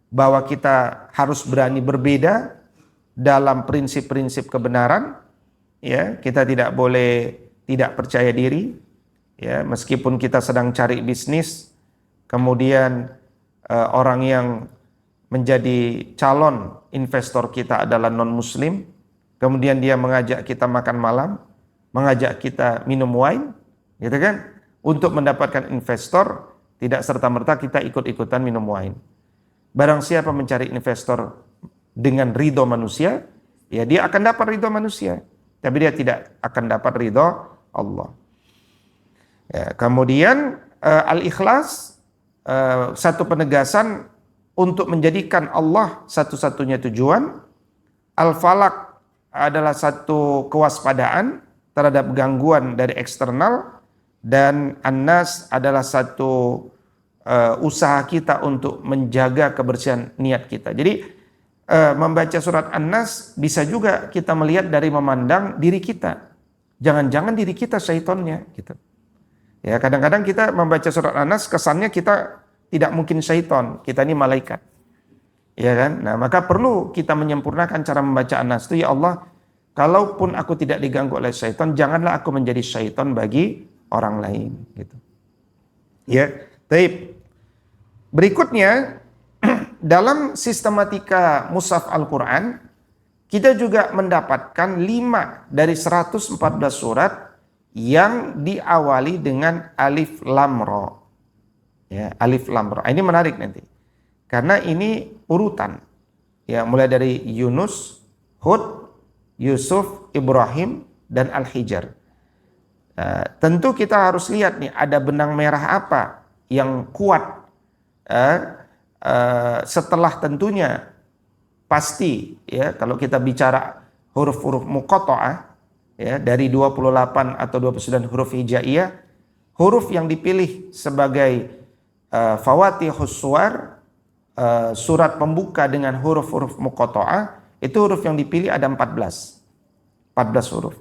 bahwa kita harus berani berbeda dalam prinsip-prinsip kebenaran. Ya, kita tidak boleh tidak percaya diri. Ya, meskipun kita sedang cari bisnis, kemudian orang yang menjadi calon investor kita adalah non-muslim, kemudian dia mengajak kita makan malam, mengajak kita minum wine, gitu kan? Untuk mendapatkan investor, tidak serta-merta kita ikut-ikutan minum wine. Barang siapa mencari investor dengan ridho manusia, ya dia akan dapat ridho manusia, tapi dia tidak akan dapat ridho Allah. Ya, kemudian al-ikhlas, satu penegasan untuk menjadikan Allah satu-satunya tujuan. Al-falak adalah satu kewaspadaan terhadap gangguan dari eksternal, dan an-nas adalah satu usaha kita untuk menjaga kebersihan niat kita. Jadi membaca surat An-Nas bisa juga kita melihat dari memandang diri kita. Jangan-jangan diri kita syaitonnya gitu. Ya, kadang-kadang kita membaca surat An-Nas kesannya kita tidak mungkin syaiton, kita ini malaikat. Ya kan? Nah, maka perlu kita menyempurnakan cara membaca An-Nas itu. Ya Allah, kalaupun aku tidak diganggu oleh syaitan, janganlah aku menjadi syaitan bagi orang lain gitu. Ya, baik. Berikutnya dalam sistematika mushaf Al-Qur'an kita juga mendapatkan 5 dari 114 surat yang diawali dengan alif lam ra. Ya, alif lam ra. Ini menarik nanti. Karena ini urutan. Ya, mulai dari Yunus, Hud, Yusuf, Ibrahim, dan Al-Hijr. Tentu kita harus lihat nih ada benang merah apa yang kuat setelah tentunya pasti ya kalau kita bicara huruf-huruf muqatta'ah ya dari 28 atau 29 huruf hijaiyah, huruf yang dipilih sebagai fawatihus suwar, surat pembuka dengan huruf-huruf muqatta'ah, itu huruf yang dipilih ada 14 huruf.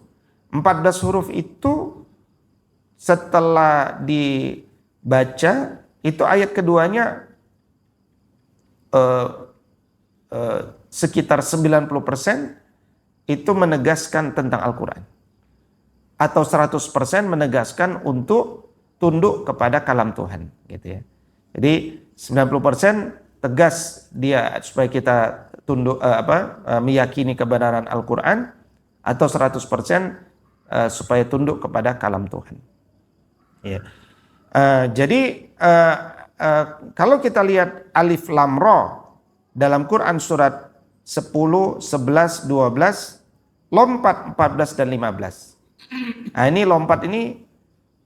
14 huruf itu setelah dibaca, itu ayat keduanya sekitar 90% itu menegaskan tentang Al-Quran. Atau 100% menegaskan untuk tunduk kepada kalam Tuhan. Gitu ya. Jadi 90% tegas dia supaya kita tunduk meyakini kebenaran Al-Quran, atau 100% supaya tunduk kepada kalam Tuhan. Ya. Jadi kalau kita lihat alif lam ra dalam Quran surat 10, 11, 12, lompat 14 dan 15. Nah, ini lompat ini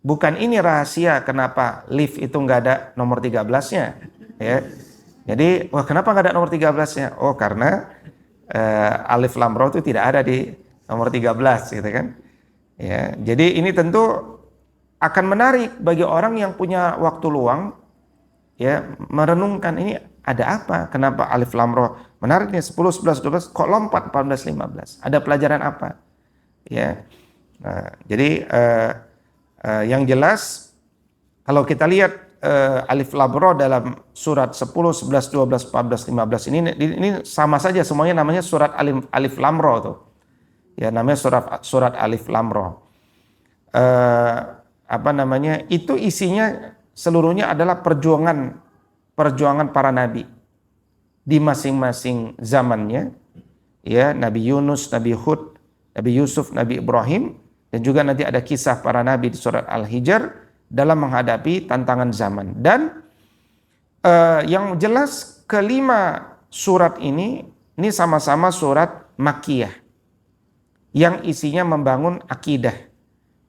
bukan ini rahasia kenapa lift itu nggak ada nomor 13-nya. Ya. Jadi, wah kenapa nggak ada nomor 13-nya? Oh karena alif lam ra itu tidak ada di nomor 13 gitu kan. Ya, jadi ini tentu akan menarik bagi orang yang punya waktu luang ya merenungkan ini ada apa, kenapa alif lam ra menarik nih 10, 11, 12 kok lompat 14, 15, ada pelajaran apa ya. Nah, jadi yang jelas kalau kita lihat alif lam ra dalam surat 10, 11, 12, 14, 15 ini sama saja semuanya namanya surat alif lam ra tuh ya, namanya surat alif lam ra. Itu isinya seluruhnya adalah perjuangan para nabi di masing-masing zamannya ya, Nabi Yunus, Nabi Hud, Nabi Yusuf, Nabi Ibrahim, dan juga nanti ada kisah para nabi di surat Al-Hijr dalam menghadapi tantangan zaman. Dan yang jelas kelima surat ini sama-sama surat Makkiyah yang isinya membangun akidah,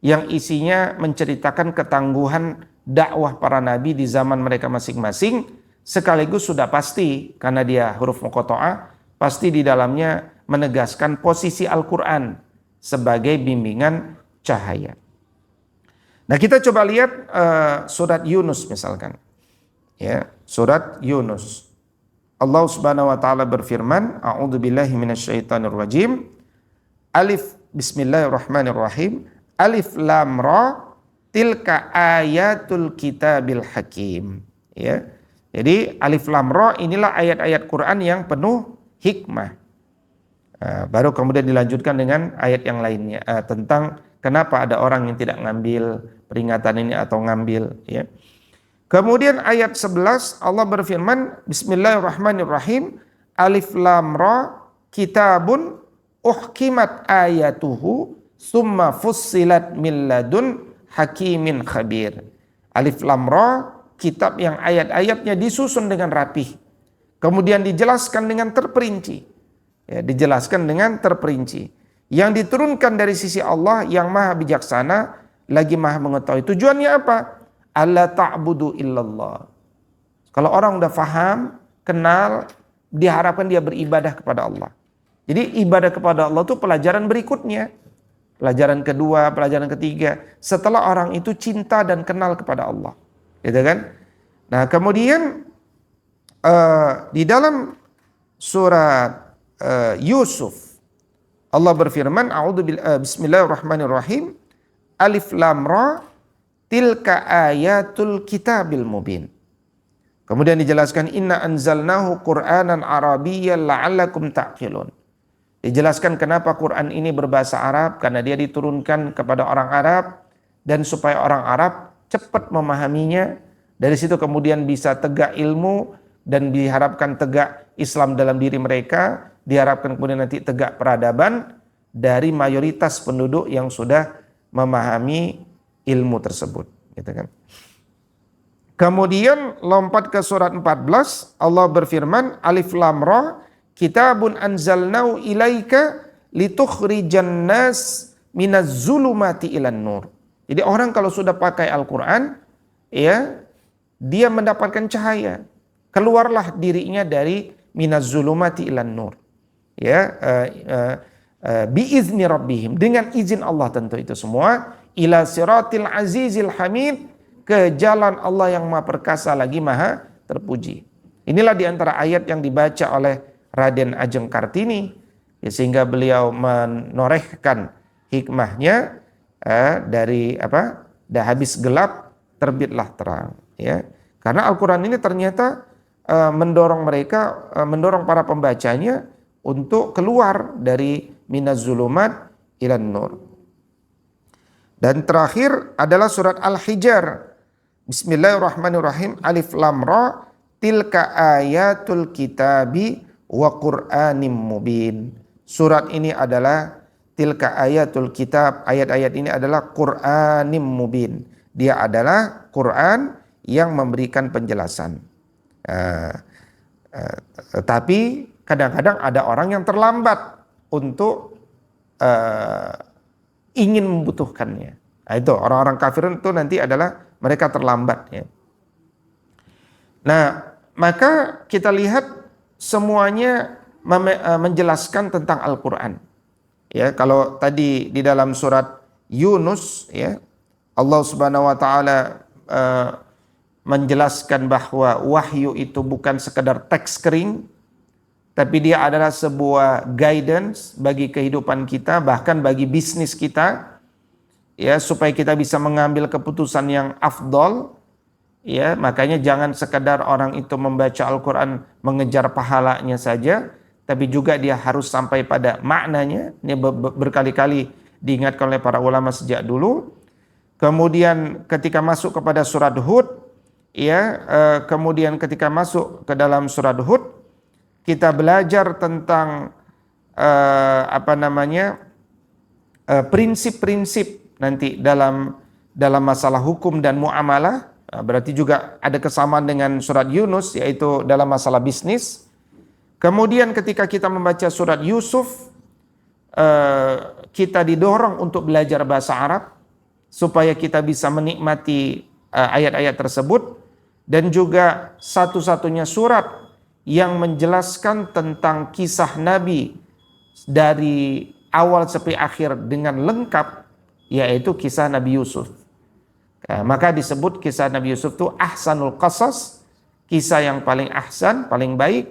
yang isinya menceritakan ketangguhan dakwah para nabi di zaman mereka masing-masing, sekaligus sudah pasti karena dia huruf muqatta'ah, pasti di dalamnya menegaskan posisi Al-Quran sebagai bimbingan cahaya. Nah, kita coba lihat surat Yunus misalkan. Ya, surat Yunus. Allah Subhanahu wa taala berfirman, a'udzubillahi minasyaitonirrajim. Alif bismillahirrahmanirrahim. Alif lam ra tilka ayatul kitabil hakim. Ya. Jadi alif lam ra inilah ayat-ayat Quran yang penuh hikmah. Baru kemudian dilanjutkan dengan ayat yang lainnya tentang kenapa ada orang yang tidak ngambil peringatan ini atau ngambil ya. Kemudian ayat 11 Allah berfirman, Bismillahirrahmanirrahim, Alif Lam Ra, kitabun uhkimat ayatuhu summa fussilat min ladun hakimin khabir. Alif Lam Ra, kitab yang ayat-ayatnya disusun dengan rapih, kemudian dijelaskan dengan terperinci. Ya, dijelaskan dengan terperinci. Yang diturunkan dari sisi Allah yang maha bijaksana, lagi maha mengetahui. Tujuannya apa? Alla ta'budu illallah. Kalau orang udah faham, kenal, diharapkan dia beribadah kepada Allah. Jadi ibadah kepada Allah itu pelajaran berikutnya. Pelajaran kedua, pelajaran ketiga. Setelah orang itu cinta dan kenal kepada Allah. Gitu kan? Nah kemudian di dalam surat Yusuf, Allah berfirman, Bismillahirrahmanirrahim, Alif Lam Ra, tilka ayatul kitabil mubin. Kemudian dijelaskan, inna anzalnahu Qur'anan Arabiyyan la'allakum ta'qilun. Dijelaskan kenapa Quran ini berbahasa Arab, karena dia diturunkan kepada orang Arab, dan supaya orang Arab cepat memahaminya. Dari situ kemudian bisa tegak ilmu, dan diharapkan tegak Islam dalam diri mereka, diharapkan kemudian nanti tegak peradaban dari mayoritas penduduk yang sudah memahami ilmu tersebut, gitu kan. Kemudian lompat ke surat 14, Allah berfirman, Alif Lam Ra, kitabun anzalnahu ilaika litukhrijan nas minaz zulumati ilan nur. Jadi orang kalau sudah pakai Al-Qur'an, ya, dia mendapatkan cahaya. Keluarlah dirinya dari minaz zulumati ilan nur. Ya, biizni rabbihim, dengan izin Allah tentu itu semua, ila siratil azizil hamid, ke jalan Allah yang maha perkasa lagi maha terpuji. Inilah diantara ayat yang dibaca oleh Raden Ajeng Kartini, ya, sehingga beliau menorehkan hikmahnya dari apa? Dah habis gelap terbitlah terang. Ya, karena Al-Quran ini ternyata mendorong mereka, mendorong para pembacanya untuk keluar dari minaz zulumat ilan nur. Dan terakhir adalah surat Al-Hijr. Bismillahirrahmanirrahim. Alif Lam Ra, tilka ayatul kitabi wa Qur'anim mubin. Surat ini adalah tilka ayatul kitab. Ayat-ayat ini adalah Qur'anim mubin. Dia adalah Quran yang memberikan penjelasan. Tapi kadang-kadang ada orang yang terlambat untuk ingin membutuhkannya. Nah, itu orang-orang kafir itu nanti adalah mereka terlambat, ya. Nah, maka kita lihat semuanya menjelaskan tentang Al-Quran. Ya, kalau tadi di dalam surat Yunus, ya, Allah Subhanahu wa taala menjelaskan bahwa wahyu itu bukan sekedar teks kering, tapi dia adalah sebuah guidance bagi kehidupan kita, bahkan bagi bisnis kita, ya, supaya kita bisa mengambil keputusan yang afdol. Ya, makanya jangan sekedar orang itu membaca Al-Quran mengejar pahalanya saja, tapi juga dia harus sampai pada maknanya. Ini berkali-kali diingatkan oleh para ulama sejak dulu. Kemudian ketika masuk kepada surat Hud, ya, kemudian ketika masuk ke dalam surat Hud, kita belajar tentang prinsip-prinsip nanti dalam masalah hukum dan muamalah. Berarti juga ada kesamaan dengan surat Yunus, yaitu dalam masalah bisnis. Kemudian ketika kita membaca surat Yusuf, kita didorong untuk belajar bahasa Arab supaya kita bisa menikmati ayat-ayat tersebut, dan juga satu-satunya surat yang menjelaskan tentang kisah Nabi dari awal sampai akhir dengan lengkap, yaitu kisah Nabi Yusuf. Maka disebut kisah Nabi Yusuf itu ahsanul qasas, kisah yang paling ahsan, paling baik.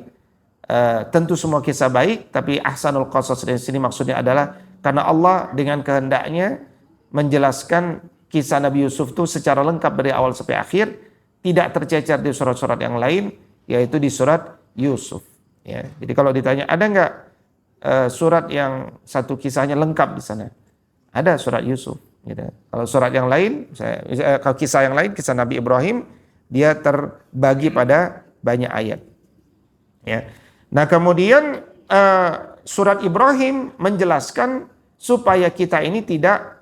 Tentu semua kisah baik, tapi ahsanul qasas di sini maksudnya adalah karena Allah dengan kehendaknya menjelaskan kisah Nabi Yusuf itu secara lengkap dari awal sampai akhir, tidak tercecer di surat-surat yang lain, yaitu di surat Yusuf. Ya, jadi kalau ditanya ada nggak surat yang satu kisahnya lengkap di sana? Ada surat Yusuf. Gitu. Kalau surat yang lain, kalau kisah yang lain, kisah Nabi Ibrahim, dia terbagi pada banyak ayat. Ya. Nah kemudian surat Ibrahim menjelaskan supaya kita ini tidak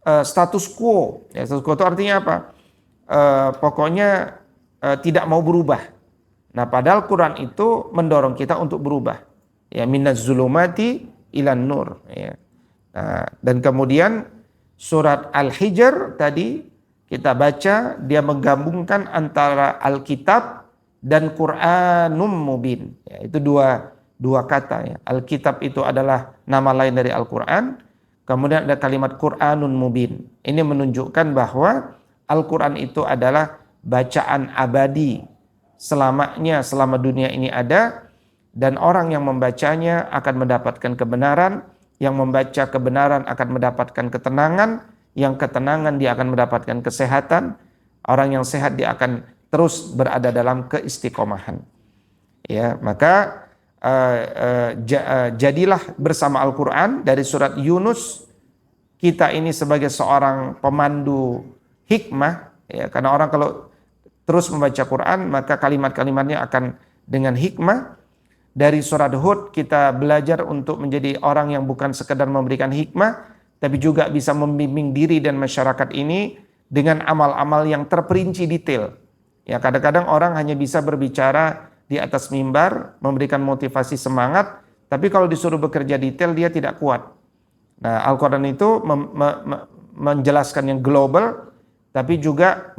status quo. Ya, status quo itu artinya apa? Pokoknya tidak mau berubah. Nah padahal Quran itu mendorong kita untuk berubah. Ya, minaz zulumati ilan nur. Ya. Nah, dan kemudian surat Al-Hijr tadi kita baca, dia menggabungkan antara Alkitab dan Quranum Mubin. Ya, itu dua kata. Ya. Alkitab itu adalah nama lain dari Al-Quran. Kemudian ada kalimat Quranun Mubin. Ini menunjukkan bahwa Al-Quran itu adalah bacaan abadi selamanya, selama dunia ini ada. Dan orang yang membacanya akan mendapatkan kebenaran. Yang membaca kebenaran akan mendapatkan ketenangan. Yang ketenangan dia akan mendapatkan kesehatan. Orang yang sehat dia akan terus berada dalam keistiqomahan. Ya, maka jadilah bersama Al-Quran dari surat Yunus. Kita ini sebagai seorang pemandu hikmah, ya, karena orang kalau terus membaca Quran maka kalimat-kalimatnya akan dengan hikmah. Dari surat Hud kita belajar untuk menjadi orang yang bukan sekedar memberikan hikmah, tapi juga bisa membimbing diri dan masyarakat ini dengan amal-amal yang terperinci detail. Ya, kadang-kadang orang hanya bisa berbicara di atas mimbar, memberikan motivasi semangat, tapi kalau disuruh bekerja detail dia tidak kuat. Nah, Al-Quran itu menjelaskan yang global, tapi juga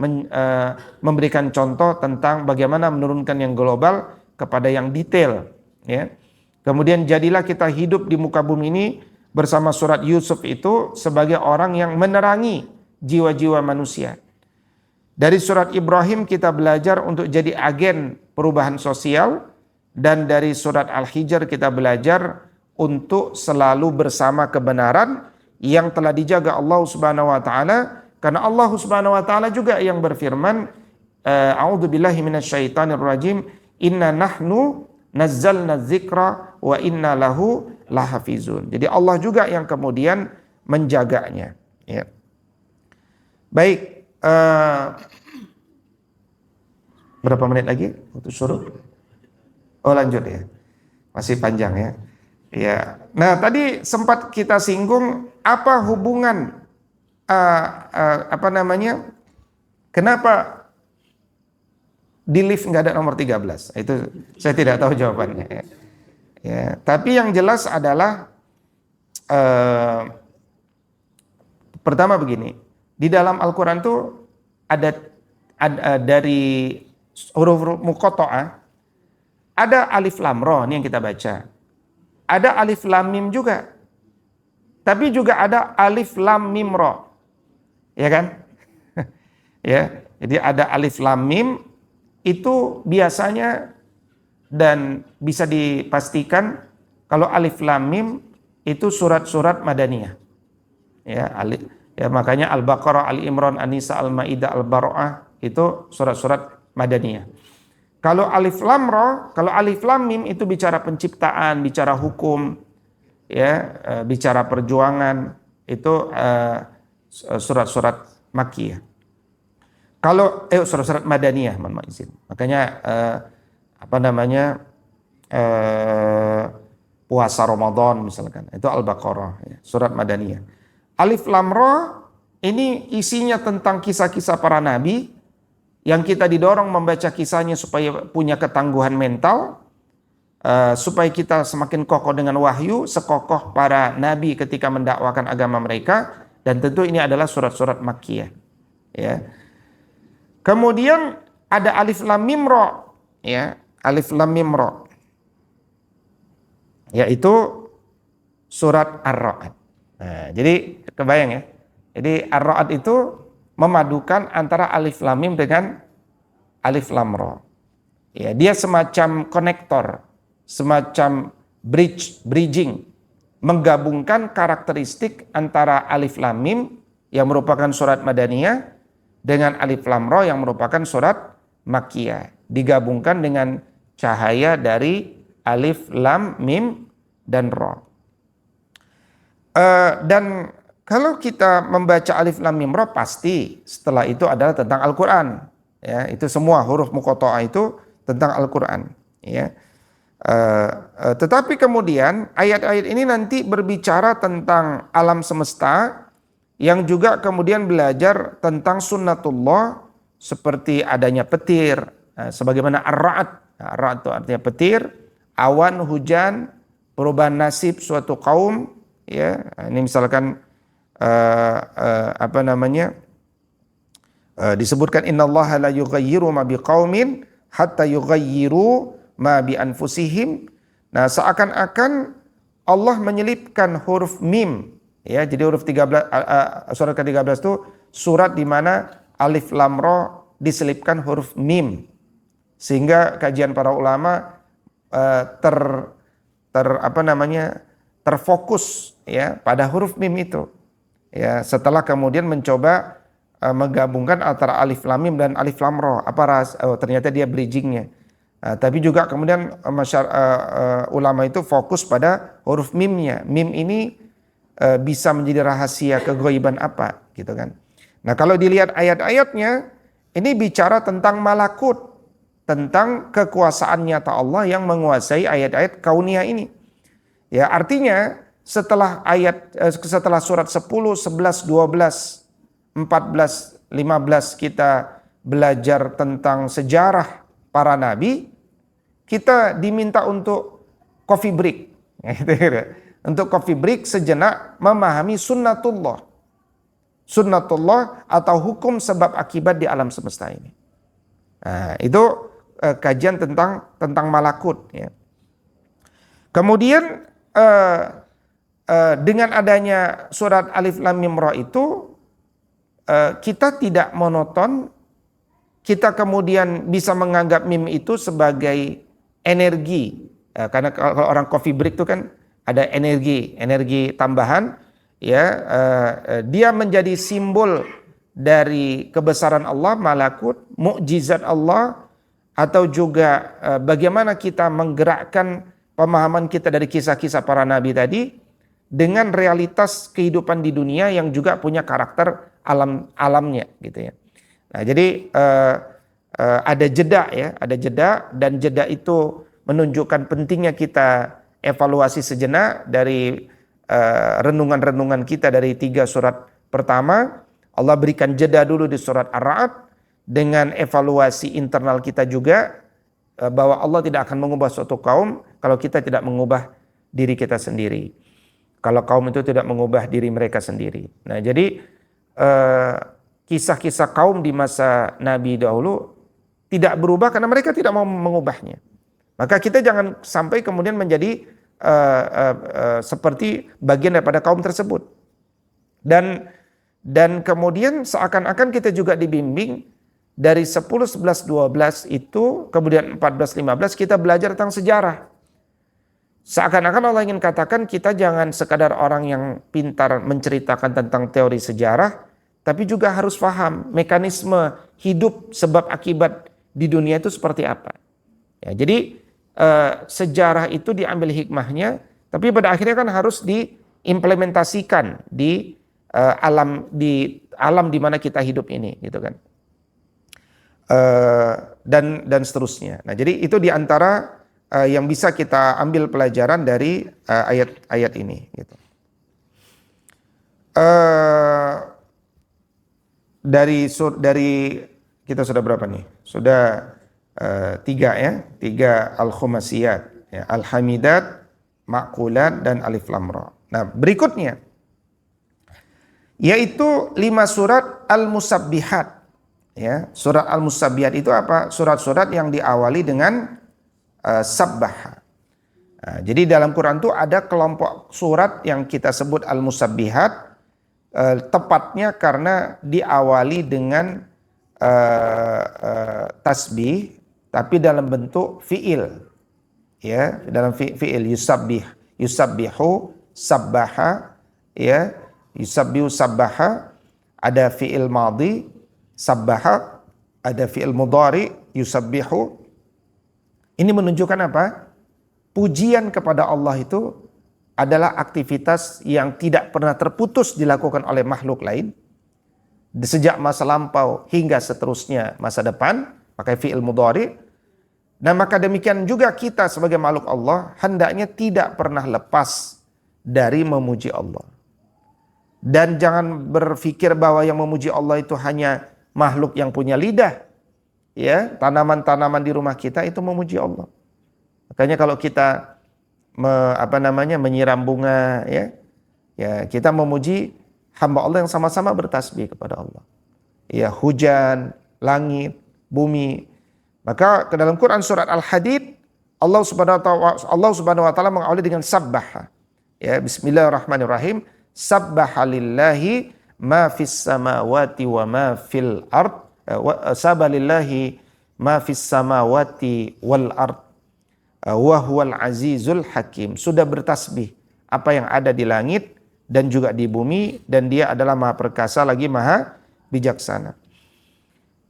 memberikan contoh tentang bagaimana menurunkan yang global kepada yang detail. Ya. Kemudian jadilah kita hidup di muka bumi ini bersama surat Yusuf itu sebagai orang yang menerangi jiwa-jiwa manusia. Dari surat Ibrahim kita belajar untuk jadi agen perubahan sosial, dan dari surat Al-Hijr kita belajar untuk selalu bersama kebenaran yang telah dijaga Allah Subhanahu wa taala, karena Allah Subhanahu wa taala juga yang berfirman, a'udzubillahi minasyaitonir rajim, inna nahnu nazzalna dzikra wa inna lahu lahafizun. Jadi Allah juga yang kemudian menjaganya, ya. Baik, berapa menit lagi untuk suruh? Oh lanjut ya, masih panjang ya. Ya, nah tadi sempat kita singgung apa hubungan kenapa di lift nggak ada nomor 13? Itu saya tidak tahu jawabannya. Ya. Ya, tapi yang jelas adalah pertama begini. Di dalam Al-Quran itu ada dari huruf muqatta'ah, ada alif lam ra, ini yang kita baca. Ada alif lam mim juga. Tapi juga ada alif lam mim ra. Ya kan? Ya, jadi ada alif lam mim itu biasanya, dan bisa dipastikan kalau alif lam mim itu surat-surat Madaniyah. Ya, ya, makanya Al-Baqarah, Al-Imran, An-Nisa, Al-Maidah, Al-Bara'ah itu surat-surat Madaniyah. Kalau alif lam ra, kalau alif lam mim itu bicara penciptaan, bicara hukum, ya, bicara perjuangan, itu surat-surat Makkiyah. Kalau surat-surat Madaniyah, mohon maaf izin. Makanya puasa Ramadan misalkan, itu Al-Baqarah, ya, surat Madaniyah. Alif lam ra ini isinya tentang kisah-kisah para nabi yang kita didorong membaca kisahnya supaya punya ketangguhan mental, supaya kita semakin kokoh dengan wahyu, sekokoh para nabi ketika mendakwakan agama mereka, dan tentu ini adalah surat-surat Makkiyah. Ya. Kemudian ada alif lam mim ra, ya, alif lam mim ra, yaitu surat Ar-Ra'd. Nah, jadi kebayang ya. Jadi Ar-Ra'd itu memadukan antara alif lam mim dengan alif lam ra. Ya, dia semacam konektor, semacam bridging, menggabungkan karakteristik antara alif lam mim yang merupakan surat Madaniyah dengan alif lam ra yang merupakan surat Makkiyah, digabungkan dengan cahaya dari alif lam mim dan ra. Dan kalau kita membaca alif lam mim ra, pasti setelah itu adalah tentang Al-Quran. Ya, itu semua huruf muqatta'ah itu tentang Al-Qur'an, ya. Tetapi kemudian ayat-ayat ini nanti berbicara tentang alam semesta yang juga kemudian belajar tentang sunnatullah seperti adanya petir, sebagaimana ar-ra'd. Ar-ra'd itu artinya petir, awan, hujan, perubahan nasib suatu kaum, ya. Ini misalkan disebutkan innallaha la yughayyiru ma biqaumin hatta yughayyiru ma bi anfusihim. Nah, seakan-akan Allah menyelipkan huruf mim, ya. Jadi huruf 13, surat ke-13 itu surat di mana alif lam ra diselipkan huruf mim. Sehingga kajian para ulama terfokus, ya, pada huruf mim itu. Ya, setelah kemudian mencoba menggabungkan antara alif lam mim dan alif lam ra, ternyata dia bridgingnya. Tapi juga kemudian ulama itu fokus pada huruf mimnya. Mim ini bisa menjadi rahasia keghaiban apa, gitu kan. Nah, kalau dilihat ayat-ayatnya, ini bicara tentang malakut, tentang kekuasaan nyata Allah yang menguasai ayat-ayat kauniyah ini. Ya, artinya setelah surat 10, 11, 12, 14, 15 kita belajar tentang sejarah para nabi, kita diminta untuk coffee break. Untuk coffee break sejenak memahami sunnatullah. Sunnatullah atau hukum sebab akibat di alam semesta ini. Nah, itu kajian tentang malakut, ya. Kemudian dengan adanya surat Alif Lam Mim Ra itu, kita tidak monoton, kita kemudian bisa menganggap mim itu sebagai energi. Karena kalau orang coffee break itu kan ada energi tambahan, ya. Dia menjadi simbol dari kebesaran Allah, malakut, mukjizat Allah, atau juga bagaimana kita menggerakkan pemahaman kita dari kisah-kisah para nabi tadi dengan realitas kehidupan di dunia yang juga punya karakter alamnya, gitu ya. Nah, jadi ada jeda, ya, ada jeda, dan jeda itu menunjukkan pentingnya kita evaluasi sejenak dari renungan-renungan kita dari 3 surat pertama. Allah berikan jeda dulu di surat Ar-Ra'd dengan evaluasi internal kita juga, bahwa Allah tidak akan mengubah suatu kaum kalau kita tidak mengubah diri kita sendiri. Kalau kaum itu tidak mengubah diri mereka sendiri. Nah, jadi kisah-kisah kaum di masa Nabi dahulu tidak berubah karena mereka tidak mau mengubahnya. Maka kita jangan sampai kemudian menjadi seperti bagian daripada kaum tersebut. Dan kemudian seakan-akan kita juga dibimbing dari 10, 11, 12 itu, kemudian 14, 15 kita belajar tentang sejarah. Seakan-akan Allah ingin katakan kita jangan sekadar orang yang pintar menceritakan tentang teori sejarah, tapi juga harus paham mekanisme hidup sebab akibat di dunia itu seperti apa. Ya, jadi sejarah itu diambil hikmahnya, tapi pada akhirnya kan harus diimplementasikan di alam di mana kita hidup ini, gitu kan. Dan seterusnya. Nah, jadi itu diantara yang bisa kita ambil pelajaran dari ayat-ayat ini, gitu. Dari kita sudah berapa nih? Sudah 3, ya, 3 al-khumasiyat, ya, al-hamidat, ma'kulat, dan alif lam ra. Nah, berikutnya yaitu 5 surat al-musabbihat. Ya, surat al-musabbihat itu apa? Surat-surat yang diawali dengan sabbaha. Nah, jadi dalam Quran itu ada kelompok surat yang kita sebut al-musabbihat, tepatnya karena diawali dengan tasbih, tapi dalam bentuk fiil, ya, dalam fiil yusabbihu, sabbaha, ya, yusabbihu, sabbaha, ada fiil madhi, sabbaha, ada fiil mudhari, yusabbihu. Ini menunjukkan apa? Pujian kepada Allah itu adalah aktivitas yang tidak pernah terputus dilakukan oleh makhluk lain, sejak masa lampau hingga seterusnya masa depan, pakai fi'il mudhari. Dan maka demikian juga kita sebagai makhluk Allah hendaknya tidak pernah lepas dari memuji Allah. Dan jangan berpikir bahwa yang memuji Allah itu hanya makhluk yang punya lidah. Ya, tanaman-tanaman di rumah kita itu memuji Allah. Makanya kalau kita menyiram bunga, ya kita memuji hamba Allah yang sama-sama bertasbih kepada Allah. Ya, hujan, langit, bumi. Maka ke dalam Quran surat Al-Hadid Allah Subhanahu wa taala mengawali dengan sabbaha. Ya, bismillahirrahmanirrahim. Sabbaha lillahi ma fis samawati wa ma fil ard. Sabbaha lillahi ma fis samawati wal ard. Wa huwal azizul hakim. Sudah bertasbih apa yang ada di langit dan juga di bumi, dan dia adalah maha perkasa lagi maha bijaksana.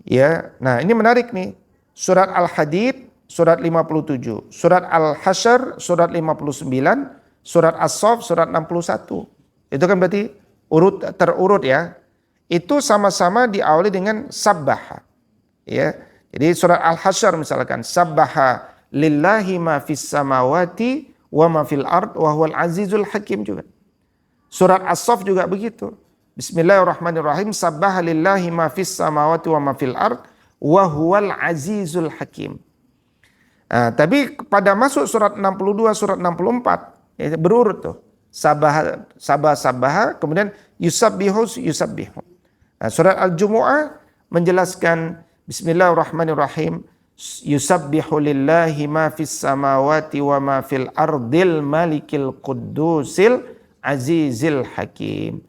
Ya, nah ini menarik nih. Surat Al-Hadid surat 57, surat Al-Hasyr surat 59, surat As-Saff surat 61. Itu kan berarti terurut ya. Itu sama-sama diawali dengan sabbaha. Ya. Jadi surat Al-Hasyr misalkan sabbaha lillahi ma fis samawati wa ma fil ard wa huwal azizul hakim juga. Surat As-Saff juga begitu. Bismillahirrahmanirrahim. Sabbaha lillahi ma fis samawati wa ma fil ard wa huwal azizul hakim. Tapi pada masuk surat 62, surat 64 ya, berurut tuh. Sabah, kemudian yusabbihu. Surat Al-Jumu'ah menjelaskan Bismillahirrahmanirrahim. Yusabbihu lillahi ma fis samawati wa ma fil ardil malikil quddusil azizil hakim.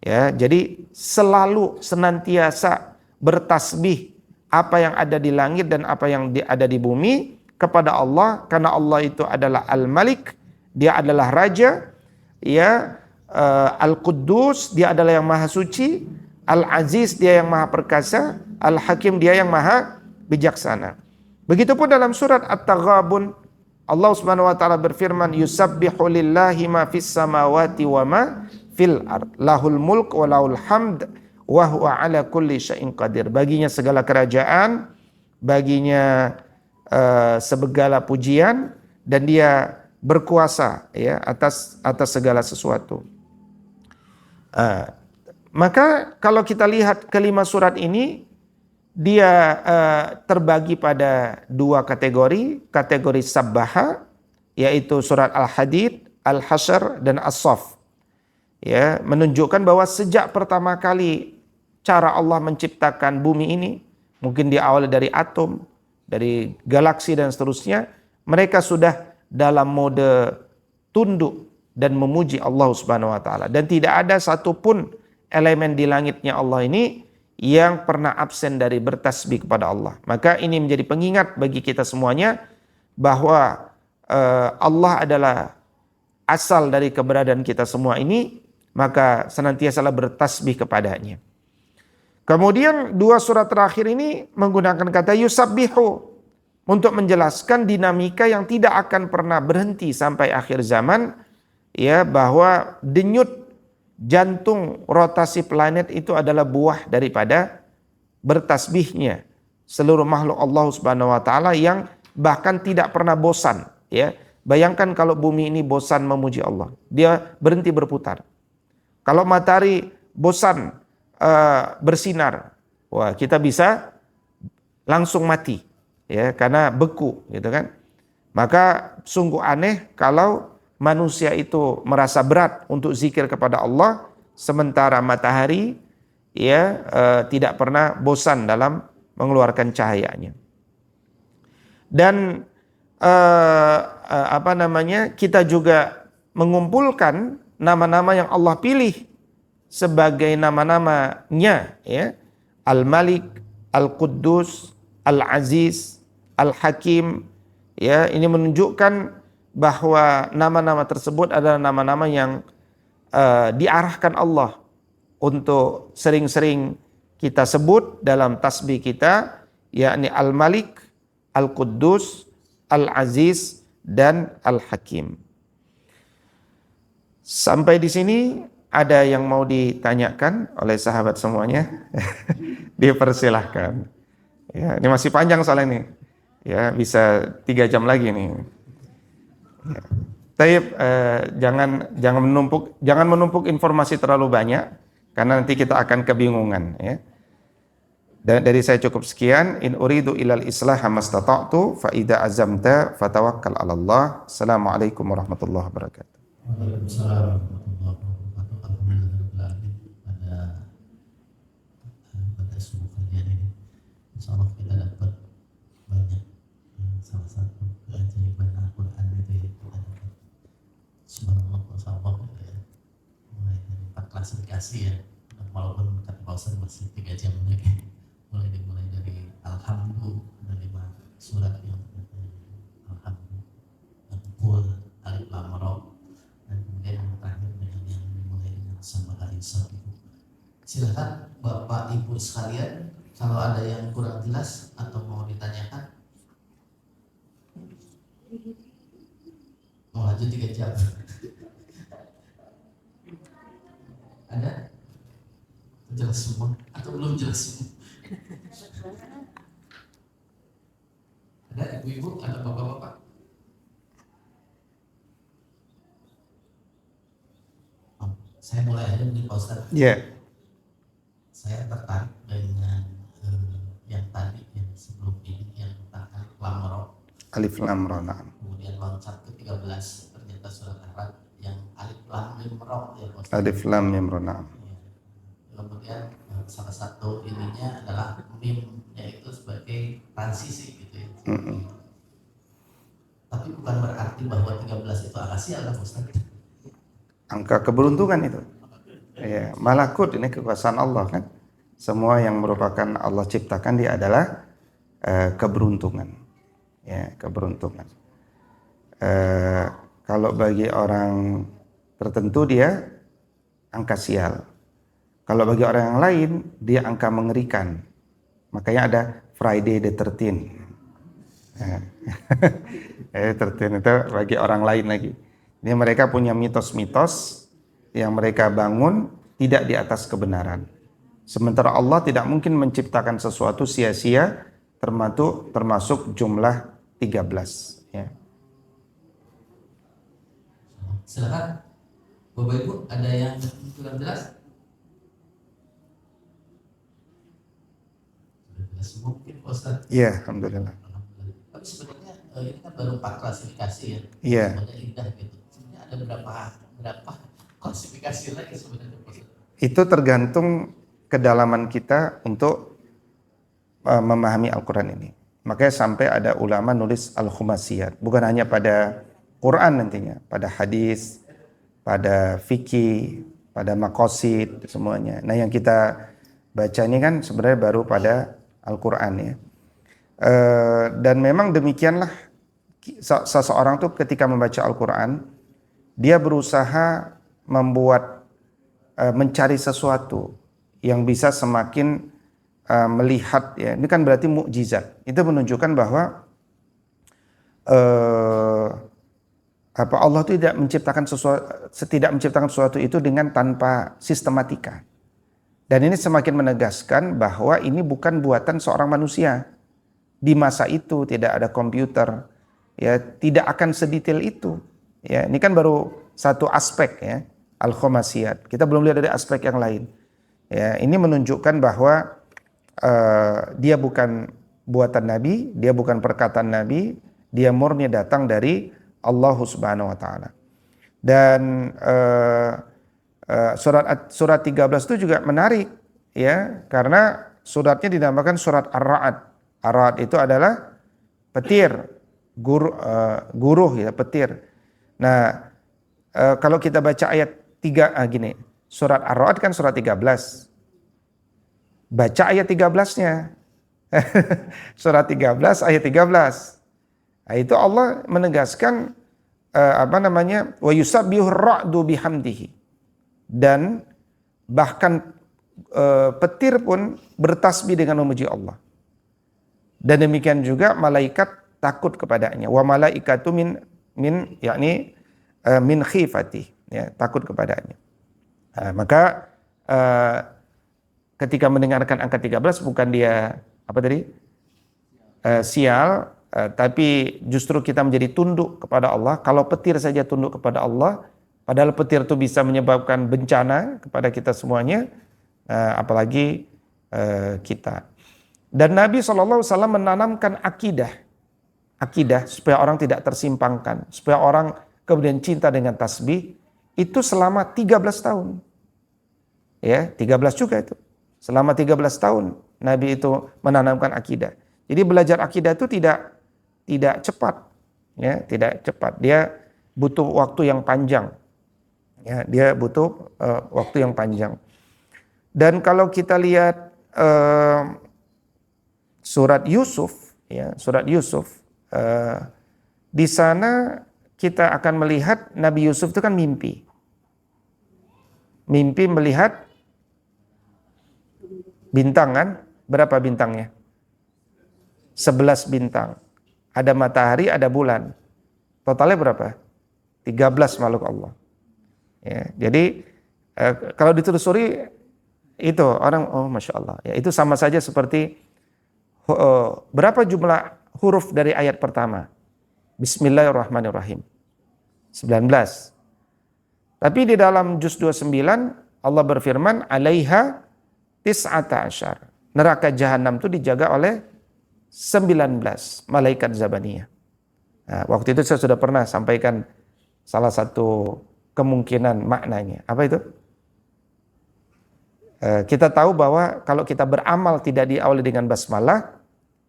Ya, jadi selalu senantiasa bertasbih apa yang ada di langit dan apa yang ada di bumi kepada Allah, karena Allah itu adalah Al-Malik, dia adalah Raja, ya, Al-Quddus, dia adalah yang Maha Suci, Al-Aziz, dia yang Maha Perkasa, Al-Hakim, dia yang Maha Bijaksana. Begitupun dalam surat At-Taghabun, Allah Subhanahu wa taala berfirman, yusabbihu lillahi ma fis samawati wa ma fil ard, lahul mulk wa lahul hamd wa huwa ala kulli syai'in qadir. Baginya segala kerajaan, baginya segala pujian, dan dia berkuasa ya atas segala sesuatu. Maka kalau kita lihat kelima surat ini, dia terbagi pada dua kategori sabbaha, yaitu surat Al-Hadid, Al-Hasyr, dan As-Saff. Ya, menunjukkan bahwa sejak pertama kali cara Allah menciptakan bumi ini, mungkin diawali dari atom, dari galaksi dan seterusnya, mereka sudah dalam mode tunduk dan memuji Allah Subhanahu wa taala, dan tidak ada satupun elemen di langitnya Allah ini yang pernah absen dari bertasbih kepada Allah. Maka ini menjadi pengingat bagi kita semuanya bahwa Allah adalah asal dari keberadaan kita semua ini, maka senantiasalah bertasbih kepadanya. Kemudian dua surat terakhir ini menggunakan kata yusabbihu untuk menjelaskan dinamika yang tidak akan pernah berhenti sampai akhir zaman, ya, bahwa denyut jantung rotasi planet itu adalah buah daripada bertasbihnya seluruh makhluk Allah Subhanahu wa taala yang bahkan tidak pernah bosan, ya. Bayangkan kalau bumi ini bosan memuji Allah, dia berhenti berputar. Kalau matahari bosan bersinar, wah, kita bisa langsung mati, ya, karena beku, gitu kan. Maka sungguh aneh kalau manusia itu merasa berat untuk zikir kepada Allah, sementara matahari, ya, tidak pernah bosan dalam mengeluarkan cahayanya. Dan kita juga mengumpulkan nama-nama yang Allah pilih sebagai nama-namanya, ya, Al-Malik, Al-Quddus, Al-Aziz, Al-Hakim, ya. Ini menunjukkan bahwa nama-nama tersebut adalah nama-nama yang diarahkan Allah untuk sering-sering kita sebut dalam tasbih kita, yakni Al-Malik, Al-Quddus, Al-Aziz, dan Al-Hakim. Sampai di sini ada yang mau ditanyakan oleh sahabat semuanya? Dipersilahkan. Ya, ini masih panjang soalnya ini. Ya, bisa 3 jam lagi nih. Ya. Taib, jangan menumpuk informasi terlalu banyak karena nanti kita akan kebingungan, ya. Dan dari saya cukup sekian. In uridu ilal islaha mastata'tu fa idza azamta fatawakkal 'ala Allah. Assalamualaikum warahmatullahi wabarakatuh. Waalaikumsalam warahmatullahi wabarakatuh. Alhamdulillah pada subuh kalian ini, insyaallah kita dapat banyak salah satu keajaiban Al-Quran itu ya, kita dapat subhanallah ya, mulai dari 4 klasifikasi ya, walaupun kata Pak Ustaz masih 3 jam lagi, mulai dari Alhamdulillah, dari 5 surat yang Alhamdulillah, Al-Qul, Alif Lam Ra, dan kemudian yang terakhir dengan yang dimulai dengan Sabah Al-Insaf. Silakan Bapak Ibu sekalian, kalau ada yang kurang jelas atau mau ditanyakan. Mau lanjut 3 jam. Ada? Jelas semua atau belum jelas semua? Ada ibu-ibu, ada bapak-bapak? Saya mulai aja mungkin Pak Ustaz. Ya. Saya tertarik dengan yang tadi yang sebelum ini yang tentang Alif Lam Ra. Alif Lam Ra. Kemudian loncat ke 13 ternyata surat Arad yang Alif Lam Mim Ra ya Pak Ustaz. Alif Lam Mim Ra. Kemudian salah satu ininya adalah mim, yaitu sebagai transisi gitu ya. Tapi bukan berarti bahwa 13 itu angka sial lah Ustaz. Angka keberuntungan itu. Ya, malakut ini kekuasaan Allah kan. Semua yang merupakan Allah ciptakan dia adalah keberuntungan. Ya, keberuntungan. Kalau bagi orang tertentu dia angka sial. Kalau bagi orang yang lain dia angka mengerikan. Makanya ada Friday the 13th. 13 itu bagi orang lain lagi. Ini mereka punya mitos-mitos yang mereka bangun tidak di atas kebenaran. Sementara Allah tidak mungkin menciptakan sesuatu sia-sia, termasuk jumlah 13. Ya. Silakan, Bapak Ibu, ada yang kurang jelas? Sudah jelas semua mungkin Pak Ustaz? Iya, alhamdulillah. Tapi sebenarnya ini kan baru 4 klasifikasi ya. Iya. Sebenarnya indah gitu. Sebenarnya ada berapa klasifikasi lagi sebenarnya Pak Ustaz? Itu tergantung kedalaman kita untuk memahami Al-Quran ini. Makanya sampai ada ulama nulis al-khumasiyat. Bukan hanya pada Quran nantinya, pada hadis, pada fikih, pada maqasid, semuanya. Nah yang kita baca ini kan sebenarnya baru pada Al-Quran ya. Dan memang demikianlah seseorang tuh ketika membaca Al-Quran, dia berusaha mencari sesuatu yang bisa semakin melihat ya. Ini kan berarti mukjizat. Itu menunjukkan bahwa Allah tidak menciptakan sesuatu itu dengan tanpa sistematika. Dan ini semakin menegaskan bahwa ini bukan buatan seorang manusia. Di masa itu tidak ada komputer, ya tidak akan sedetail itu. Ya, ini kan baru satu aspek ya, al-khumasiyat. Kita belum lihat dari aspek yang lain. Ya, ini menunjukkan bahwa dia bukan buatan Nabi, dia bukan perkataan Nabi, dia murni datang dari Allah Subhanahu wa taala. Dan surat 13 itu juga menarik ya, karena suratnya dinamakan surat Ar-Ra'd. Ar-Ra'd itu adalah petir, guruh ya, petir. Nah, kalau kita baca ayat 3 gini, surat Ar-Ra'd kan surat 13. Baca ayat 13-nya. Surat 13 ayat 13. Nah, itu Allah menegaskan wa yusabbihur ra'du bihamdihi. Dan bahkan petir pun bertasbih dengan memuji Allah. Dan demikian juga malaikat takut kepadanya. Wa malaikatu min khifati, ya, takut kepadanya. Maka ketika mendengarkan angka 13 bukan dia apa tadi? Sial, tapi justru kita menjadi tunduk kepada Allah. Kalau petir saja tunduk kepada Allah, padahal petir itu bisa menyebabkan bencana kepada kita semuanya, apalagi kita. Dan Nabi SAW menanamkan akidah supaya orang tidak tersimpangkan, supaya orang kemudian cinta dengan tasbih, itu selama 13 tahun. Ya, 13 juga itu. Selama 13 tahun Nabi itu menanamkan akidah. Jadi belajar akidah itu tidak cepat, ya, tidak cepat. Dia butuh waktu yang panjang. Ya, dia butuh waktu yang panjang. Dan kalau kita lihat surat Yusuf, ya, surat Yusuf, di sana kita akan melihat Nabi Yusuf itu kan mimpi melihat bintang kan? Berapa bintangnya? 11 bintang. Ada matahari, ada bulan. Totalnya berapa? 13 makhluk Allah. Ya, jadi kalau ditelusuri itu orang, oh Masya Allah. Ya, itu sama saja seperti berapa jumlah huruf dari ayat pertama? Bismillahirrahmanirrahim. 19. Tapi di dalam juz 29 Allah berfirman, alaiha tis'ata asyar. Neraka jahanam itu dijaga oleh 19 malaikat zabaniyah. Nah, waktu itu saya sudah pernah sampaikan salah satu kemungkinan maknanya. Apa itu? Kita tahu bahwa kalau kita beramal tidak diawali dengan basmalah,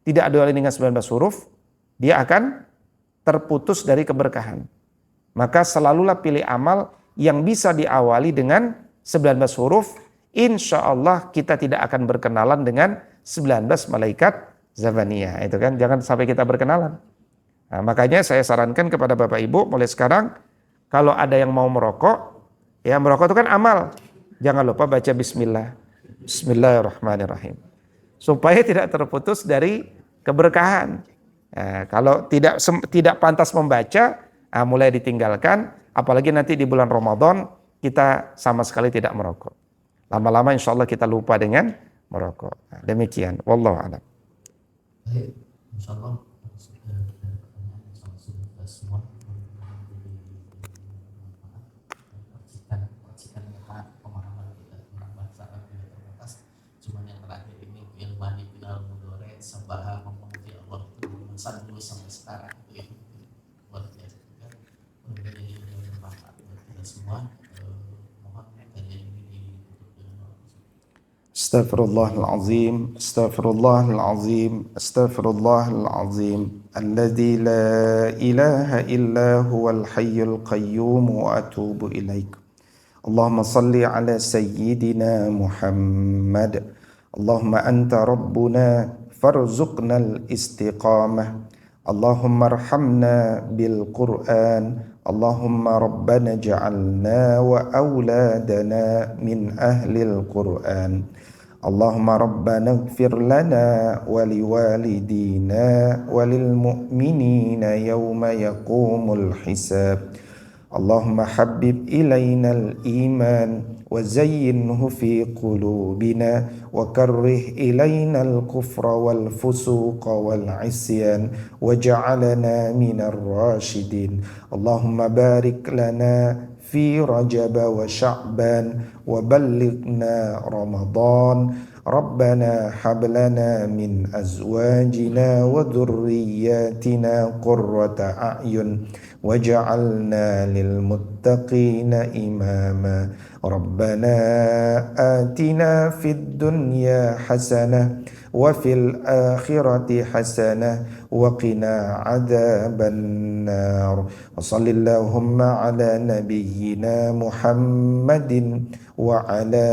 tidak diawali dengan 19 huruf, dia akan terputus dari keberkahan. Maka selalulah pilih amal yang bisa diawali dengan 19 huruf. Insya Allah kita tidak akan berkenalan dengan 19 malaikat zabaniyah. Itu kan, jangan sampai kita berkenalan. Nah, makanya saya sarankan kepada Bapak Ibu mulai sekarang, kalau ada yang mau merokok, ya merokok itu kan amal. Jangan lupa baca bismillah. Bismillahirrahmanirrahim. Supaya tidak terputus dari keberkahan. Nah, kalau tidak pantas membaca, mulai ditinggalkan. Apalagi nanti di bulan Ramadan kita sama sekali tidak merokok. Lama-lama insya Allah kita lupa dengan merokok. Nah, demikian. Wallahu a'lam. Baik, insya Allah sudah ada pertanyaan, insya Allah sudah semua. Percikan pemahaman kita tentang bahasa Arab tidak terbatas. Cuma yang terakhir ini ilmani binal mudore sambaha memuji Allah itu masa dulu sampai sekarang itu ya luar biasa juga. Menjadi bermanfaat buat kita semua. Mohon kajian ini ditutup dengan doa. Astaghfirullahalazim, astaghfirullahalazim, astaghfirullahalazim. Alladzi la ilaha illa huwal hayyul qayyum wa atubu ilaik. Allahumma salli ala sayyidina Muhammad. Allahumma anta rabbuna farzuqnal istiqamah. Allahumma arhamna bil Qur'an. Allahumma rabbana ja'alna wa awladana min ahlil Qur'an. Allahumma rabbana ighfir lana wa liwalidina wa lil mu'minina yawma yaqumul hisab. Allahumma habib ilainal iman wa zayyinhu fi qulubina wa karrih ilainal kufra wal fusuqa wal isyan waj'alna minar rasyidin. Allahumma barik lana fi Rajab wa Sya'ban wa ballighna Ramadan. Rabbana hab lana min azwajina wa dhurriyyatina qurrata a'yun waj'alna lil muttaqina imama. Rabbana atina fid dunya hasanah wa fil akhirati hasanah wa qina adzaban nar. Wa shallallahumma ala nabiyyina Muhammadin wa ala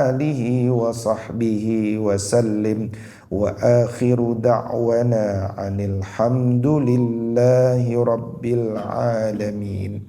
alihi wa sahbihi wa sallim. Wa akhiru da'wana anil hamdulillahi rabbil alamin.